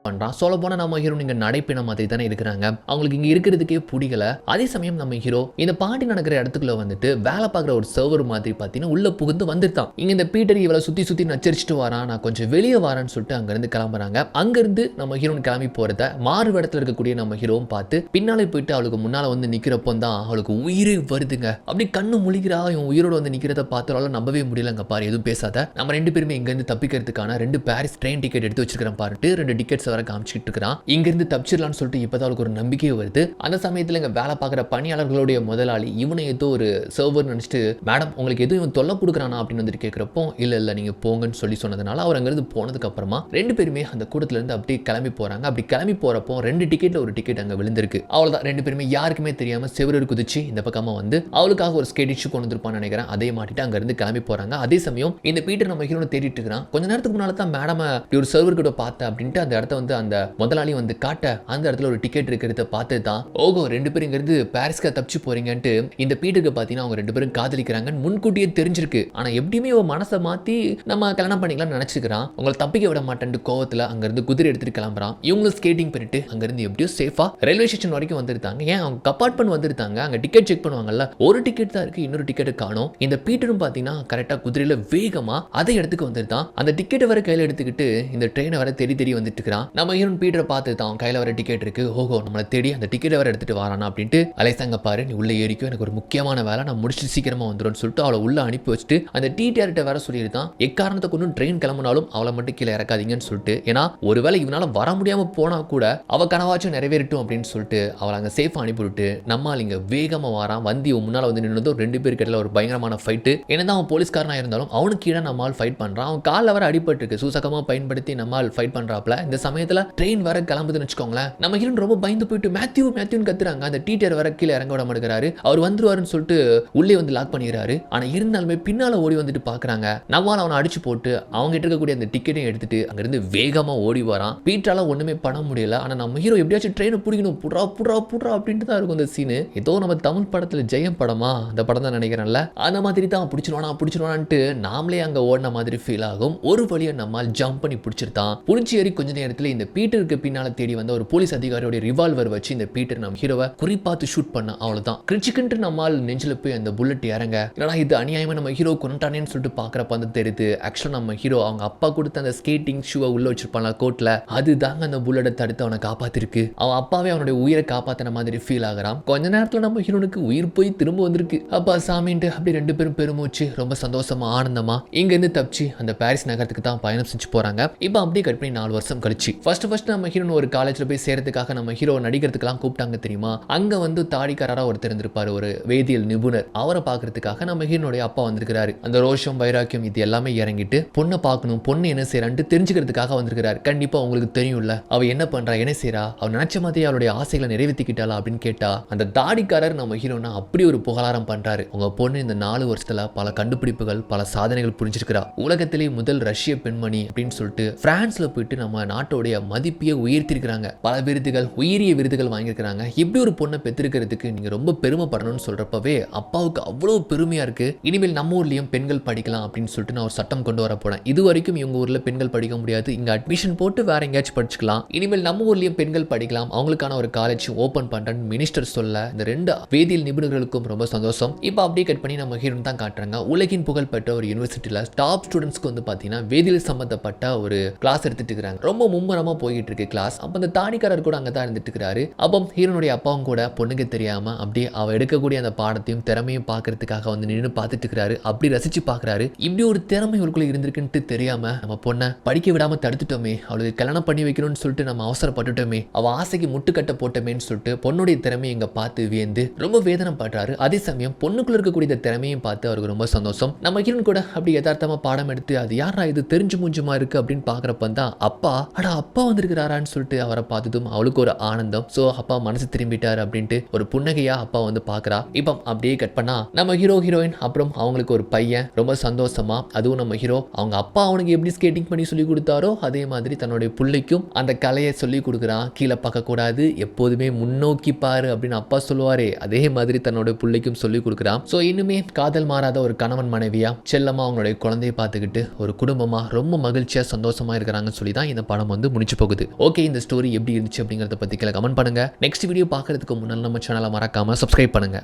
Speaker 1: பண்றான். சொல்ல போனா நம்ம ஹீரோ இங்க நடைப்பின மாதிரி தானே இருக்கிறாங்க. அவங்களுக்கு இங்க இருக்கிறதுக்கே பிடிக்கல. அதே சமயம் நம்ம ஹீரோ இந்த பார்ட்டி நடக்கிற இடத்துக்குள்ள வந்துட்டு வேலை பார்க்குற ஒரு சர்வர் மாதிரி பார்த்தீங்கன்னா உள்ள புகுந்து வந்துட்டான். இங்க இந்த பீட்டர் இவளை சுத்தி நச்சரிச்சுட்டு வரான், நான் கொஞ்சம் வெளியே வரேன்னு சொல்லிட்டு அங்கிருந்து கிளம்புறாங்க. அங்கிருந்து நம்ம ஹீரோன் கிளம்பி போறத மாறு இடத்துல இருக்கக்கூடிய நம்ம ஹீரோவும் பார்த்து பின்னாலே போயிட்டு அவளுக்கு முன்னால வந்து நிக்கிறப்போ தான் அவளுக்கு உயிரே வருதுங்க. அப்படி கண்ணு முழிக்கிறா. இவன் உயிரோட வந்து நிக்கிறத பார்த்தாலும் நம்பவே முடியலங்க. பாரு எதுவும் பேசாத, நம்ம 2 பேருமே இங்க இருந்து தப்பிக்கிறதுக்கான 2 பாரிஸ் ட்ரெயின் டிக்கெட் எடுத்து வச்சிருக்கிறேன் பாருட்டு 2 டிக்கெட்ஸ் வர காமிச்சிட்டு இருக்கிறான். இங்க இருந்து தப்பிச்சிடலாம்னு சொல்லிட்டு இப்பதான் அவளுக்கு ஒரு நம்பிக்கையே வருது. அந்த சமயத்துல இங்க வேலை பார்க்குற பணியாளர்களுடைய முதலாளி இவனை ஏதோ ஒரு சர்வர் நினைச்சிட்டு, மேடம் உங்களுக்கு எதுவும் இவன் தொல்லை கொடுக்குறானா அப்படின்னு வந்துட்டு கேட்கிறப்போ இல்ல நீங்க போங்கன்னு சொல்லி சொன்னதுனால அவர் அங்கிருந்து போனதுக்கு அப்புறமா 2 பேருமே அந்த கூட்டத்துல இருந்து அப்படியே கிளம்பி போறாங்க. அப்படி கிளம்பி போறப்போ 2 டிக்கெட்ல ஒரு டிக்கெட் அங்க விழுந்திருக்கு. அவ்வளவுதான், 2 பேருமே யாருக்குமே தெரியாம செவரு குதிச்சு இந்த பக்கமா வந்து அவளுக்காக ஒரு ஸ்கேட்டிங் ஷூ கொண்டு வந்திருப்பான்னு நினைக்கிறேன். அதே மாட்டிட்டு அங்க இருந்து கிளம்பி போறாங்க. அதே சமயம் இந்த பீட்டர் நம்ம ஹீரோனை தேடிட்டு இருக்கிறான். கொஞ்ச நேரத்துக்கு முன்னால தான் மேடம் ஒரு சர்வர் கிட்ட பார்த்தேன் அப்படின்ட்டு அந்த இடத்த வந்து அந்த முதலாளி வந்து காட்ட அந்த இடத்துல ஒரு டிக்கெட் இருக்கிறத பார்த்து தான் ஓகோ 2 பேரும் இங்கிருந்து பாரிஸ்க்கு தப்பிச்சு போறீங்கன்ட்டு இந்த பீட்டருக்கு பார்த்தீங்கன்னா அவங்க 2 பேரும் காதலிக்கிறாங்கன்னு முன்கூட்டியே தெரிஞ்சிருக்கு. ஆனா எப்படியுமே அவன் மனசை மாத்தி நம்ம கல்யாணம் பண்ணிக்கலாம்னு நினைச்சுக்கிறான். உங்களை தப்பிக்க விட மாட்டேன்ட்டு கோவத்துல அங்கிருந்து குதிரை எடுத்துட்டு கிளம்புறான். இவங்களும் ஸ்கேட்டிங் பண்ணிட்டு அங்கிருந்து எப்படியோ சேஃபா ரயில்வே ஸ்டேஷன் வரைக்கும் வந்துருந்தாங்க. ஏன் அவங்க கம்பார்ட்மெண்ட் வந்துருந்தாங்க, அங்க டிக்கெட் செக் பண்ணுவாங்கல்ல, ஒரு டிக்கெட் தான் இருக்கு, இன்னொரு டிக்கெட் காணோம். இந்த பீட்டரும் பார்த்தீங்கன்னா கரெக்டா குதிரையில வேகமா அதே இடத்துக்கு வந்துருந்தான். அந்த டிக்கெட் வர கையில எடுத்துக்கிட்டு இந்த ட்ரெயினை வர தேடி வந்துட்டு இருக்கிறான். நம்ம ஹீரோன் பீட்டரை பார்த்து தான் கையில வர டிக்கெட் இருக்கு, ஓஹோ நம்மளை தேடி அந்த டிக்கெட் வர எடுத்துட்டு வரானா அப்படின்ட்டு அலைசாங்க பாரு நீ உள்ள ஏறிக்கோ, எனக்கு ஒரு முக்கியமான வேலை, நான் முடிச்சுட்டு சீக்கிரமா வந்துடும் சொல்லிட்டு அவளை உள்ள அனுப்பி வச்சுட்டு அந்த டிடிஆர்கிட்ட வர சொல்லியிருந்தான். எக்காரணத்தை கொண்டு ட்ரெயின் கிளம்பினாலும் அவளை மட்டும் கீழே இறக்காதீங்கன்னு சொல்லிட்டு, ஏன்னா ஒருவேளை இவனால வர முடியாம போனா கூட அவ கனவாச்சும் நிறைவேறட்டும் அப்படின்னு சொல்லிட்டு அவளை அங்க சேஃபா அனுப்பிவிட்டு நம்மால் இங்க வேகமா வரான். வந்து முன்னால வந்து நின்று 2 பேருக்கு இடையில ஒரு பயங்கரமான ஃபைட்டு. என்னதான் அவன் போலீஸ்காரனா இருந்தாலும் அவனுக்கு கீழே நம்மால் ஃபைட் பண்றான். அவன் காலில் வர அடிபட்டு இருக்கு, சூசகமா பயன்படுத்தி நம்மால் ஃபைட் பண்றாப்ல. இந்த சமயத்துல ட்ரெயின் வர கிளம்புதுன்னு வச்சுக்கோங்களேன். நம்ம ஹீரோன் ரொம்ப பயந்து போயிட்டு மேத்யூன்னு கத்துறாங்க. அந்த டீச்சர் வர கீழே இறங்க விட மாட்டேங்கிறாரு. அவர் வந்துருவாருன்னு சொல்லிட்டு உள்ளே வந்து லாக் பண்ணிடுறாரு. ஆனா இருந்தாலுமே பின்னால ஓடி வந்துட்டு பாக்குறாங்க. நம்மால் அவனை அடிச்சு போட்டு அவங்க கிட்ட இருக்கக்கூடிய அந்த டிக்கெட்டையும் எடுத்துட்டு அங்கிருந்து வேகமா ஓடி வரான். பீட்டரால ஒண்ணுமே பண்ண முடியல. ஆனா நம்ம ஹீரோ எப்படியாச்சும் ட்ரெயினை பிடிக்கணும், புட்ரா அப்படின்ட்டு தான் இருக்கும் இந்த சீனு. ஏதோ நம்ம தமிழ் படத்துல ஜெயம் படமா அந்த படம் தான் நினைக்கிறேன்ல, அந்த மாதிரி தான் பிடிச்சிருவானான்ட்டு நாமளே அங்க ஓடின மாதிரி ஃபீல் ஆகும். ஒரு வழியை நம்மால் ஜம்ப் பண்ணி பிடிச்சிருந்தான். புடிச்சு ஏறி கொஞ்ச நேரத்துல இந்த பீட்டருக்கு பின்னால தேடி வந்த ஒரு போலீஸ் அதிகாரியோட ரிவால்வர் வச்சு இந்த பீட்டர் நம்ம ஹீரோவை குறிப்பாத்து ஷூட் பண்ண அவ்வளவுதான். கிரிச்சிக்கிட்டு நம்மால் நெஞ்சில போய் அந்த புல்லட் இறங்க இல்லைனா இது அநியாயமா நம்ம ஹீரோ கொண்டானேன்னு சொல்லிட்டு பாக்குறப்ப வந்து தெரியுது ஆக்சுவலா நம்ம ஹீரோ அவங்க அப்பா கொடுத்த அந்த ஸ்கேட்டிங் ஷூவை உள்ள வச்சிருப்பாங்க கோட்ல, அதுதாங்க அந்த புல்லட்டை தடுத்து அவனை காப்பாத்திருக்கு. அவன் அப்பாவே அவனுடைய உயிரை காப்பாத்தின மாதிரி ஃபீல் ஆகிறான். கொஞ்ச நேரத்துல நம்ம ஹீரோனுக்கு உயிர் போய் திரும்ப வந்திருக்கு. அப்பா சாமின்ட்டு அப்படி ரெண்டு பேரும் பெருமூச்சு ரொம்ப சந்தோஷமா ஆனந்தமா இங்க இருந்து தப்பிச்சு அந்த பாரிஸ் நகரத்துக்கு தான் பயணம் செஞ்சு போறாங்க. இப்போ அப்படியே கட் பண்ணி 4 வருஷம் கழிச்சு ஃபர்ஸ்ட் நம்ம ஹீரோன் ஒரு காலேஜ்ல போய் சேர்றதுக்காக நம்ம ஹீரோ நடிக்கிறதுக்கெல்லாம் கூப்பிட்டாங்க தெரியுமா. அங்க வந்து தாடிக்காரரா ஒருத்தர் இருந்திருப்பாரு, ஒரு வேதியியல் நிபுணர். அவரை பாக்குறதுக்காக நம்ம ஹீரோனுடைய அப்பா வந்திருக்கிறாரு. அந்த ரோஷம் வைராக்கியம் இது எல்லாமே இறங்கிட்டு பொண்ணை பார்க்கணும், பொண்ணு என்ன செய்யறான்னு தெரிஞ்சுக்கிறதுக்காக வந்திருக்கிறாரு. கண்டிப்பா உங்களுக்கு தெரியும்ல அவ என்ன பண்றா, என்ன செய்யறா, அவ நினைச்ச மாதிரி அவளுடைய ஆசைகளை நிறைவேற்றிக்கிட்டாளா அப்படின்னு கேட்டா அந்த தாடிக்காரர் நம்ம ஹீரோனா அப்படி ஒரு புகழாரம் பண்றாரு. உங்க பொண்ணு இந்த 4 வருஷத்துல பல கண்டுபிடிப்புகள் பல சாதனைகள் புரிஞ்சிருக்கிறா, உலகத்திலே முதல் ரஷ்ய பெண்மணி அப்படின்னு சொல்லிட்டு பிரான்ஸ்ல போயிட்டு நம்ம நாட்டோடைய மதிப்பையே உயர்த்திருக்கிறாங்க. பல விருதுகள், உயரிய விருதுகள் வாங்கியிருக்கிறாங்க. இப்படி ஒரு பொண்ணை பெற்றிருக்கிறதுக்கு நீங்க ரொம்ப பெருமைப்படணும்னு சொல்றப்பவே அப்பாவுக்கு அவ்வளவு பெருமையா இருக்கு. இனிமேல் நம்ம ஊர்லயும் பெண்கள் படிக்கலாம் அப்படின்னு சொல்லிட்டு நான் ஒரு சட்டம் கொண்டு வர போறேன். இது வரைக்கும் இவங்க ஊர்ல பெண்கள் படிக்க முடியாது, இங்க அட்மிஷன் போட்டு வேற எங்கேயாச்சும் படிச்சுக்கலாம். இனிமேல் நம்ம ஊர்லயும் பெண்கள் படிக்கலாம், அவங்களுக்கான ஒரு காலேஜ் ஓபன் பண்றேன்னு மினிஸ்டர் சொல்ல இந்த 2 வேதியியல் நிபுணர்களுக்கும் ரொம்ப சந்தோஷம். இப்போ அப்படியே கட் பண்ணி நம்ம ஹீரோன் தான் காட்டுறாங்க. உலகின் புகழ் பெற்ற ஒரு யூனிவர்சிட்டியில டாப் ஸ்டூடெண்ட்ஸ்க்கு வந்து பாத்தீங்கன்னா வேதியியல் சம்பந்தப்பட்ட ஒரு கிளாஸ் எடுத்துட்டு இருக்காங்க. ரொம்ப மும்முரமா போயிட்டு இருக்கு கிளாஸ். அப்ப அந்த தாடிக்காரர் கூட அங்கதான் இருந்துட்டு இருக்காரு. அப்போ ஹீரோனுடைய அப்பாவும் கூட பொண்ணுக்கு தெரியாம அப்படியே அவ எடுக்கக்கூடிய அந்த பாடத்தையும் திறமையும் பாக்குறதுக்காக வந்து நின்று பார்த்துட்டு இருக்காரு. அப்படி ரசிச்சு பாக்குறாரு. இப்படி ஒரு திறமை இவருக்குள்ள இருந்திருக்குன்ட்டு தெரியாம நம்ம பொண்ணை படிக்க விடாம தடுத்துட்டோமே, அவளுக்கு கல்யாணம் பண்ணி வைக்கணும்னு சொல்லிட்டு நம்ம அவசரப்பட்டுட்டோமே, அவ ஆசைக்கு முட்டுக்கட்ட போட்டோமேன்னு சொல்லிட்டு பொண்ணுடைய திறமையை இங்க பார்த்து வியந்து ரொம்ப வேதனை படுறாரு. அதே சமயம் பொண்ணுக்குள்ள இருக்கக்கூடிய திறமையும் பார்த்து அவருக்கு ரொம்ப சந்தோஷம். நம்ம ஹீரோன் கூட அப்படி யதார்த்தமா பாடம் எடுத்து அது யாரா இது தெரிஞ்சு மூஞ்சுமா இருக்கு அப்படின்னு பாக்குறப்ப தான் அப்பா அப்பா வந்திருக்கிறாரான்னு சொல்லிட்டு அவரை பார்த்ததும் அவளுக்கு ஒரு ஆனந்தம். சோ அப்பா மனசு திரும்பிட்டாரு அப்படின்ட்டு ஒரு புன்னகையா அப்பா வந்து பாக்குறா. இப்போ அப்படியே கட் பண்ணா நம்ம ஹீரோ ஹீரோயின் அப்புறம் அவங்களுக்கு ஒரு பையன் ரொம்ப சந்தோஷமா, அதுவும் நம்ம ஹீரோ அவங்க அப்பா அவனுக்கு எப்படி ஸ்கேட்டிங் பண்ணி சொல்லி கொடுத்தாரோ அதே மாதிரி தன்னுடைய பிள்ளைக்கும் அந்த கலையை சொல்லி கொடுக்குறான். கீழே பார்க்க கூடாது, எப்போதுமே முன்னோக்கி பாரு அப்படின்னு அப்பா சொல்லுவாரே, அதே மாதிரி தன்னோட பிள்ளைக்கும் சொல்லி கொடுக்குறான். ஸோ இன்னுமே காதல் மாறாத ஒரு கணவன் மனைவியா செல்லமா அவங்களுடைய குழந்தையை பார்த்துக்கிட்டு ஒரு குடும்பமா ரொம்ப மகிழ்ச்சியா சந்தோஷமா இருக்கிறாங்கன்னு சொல்லி தான் இந்த படம் வந்து முடிச்சு போகுது. ஓகே, இந்த ஸ்டோரி எப்படி இருந்துச்சு அப்படிங்கறத பத்தி கமெண்ட் பண்ணுங்க. நெக்ஸ்ட் வீடியோ பார்க்கறதுக்கு முன்னாடி நம்ம சேனலை மறக்காம சப்ஸ்கிரைப் பண்ணுங்க.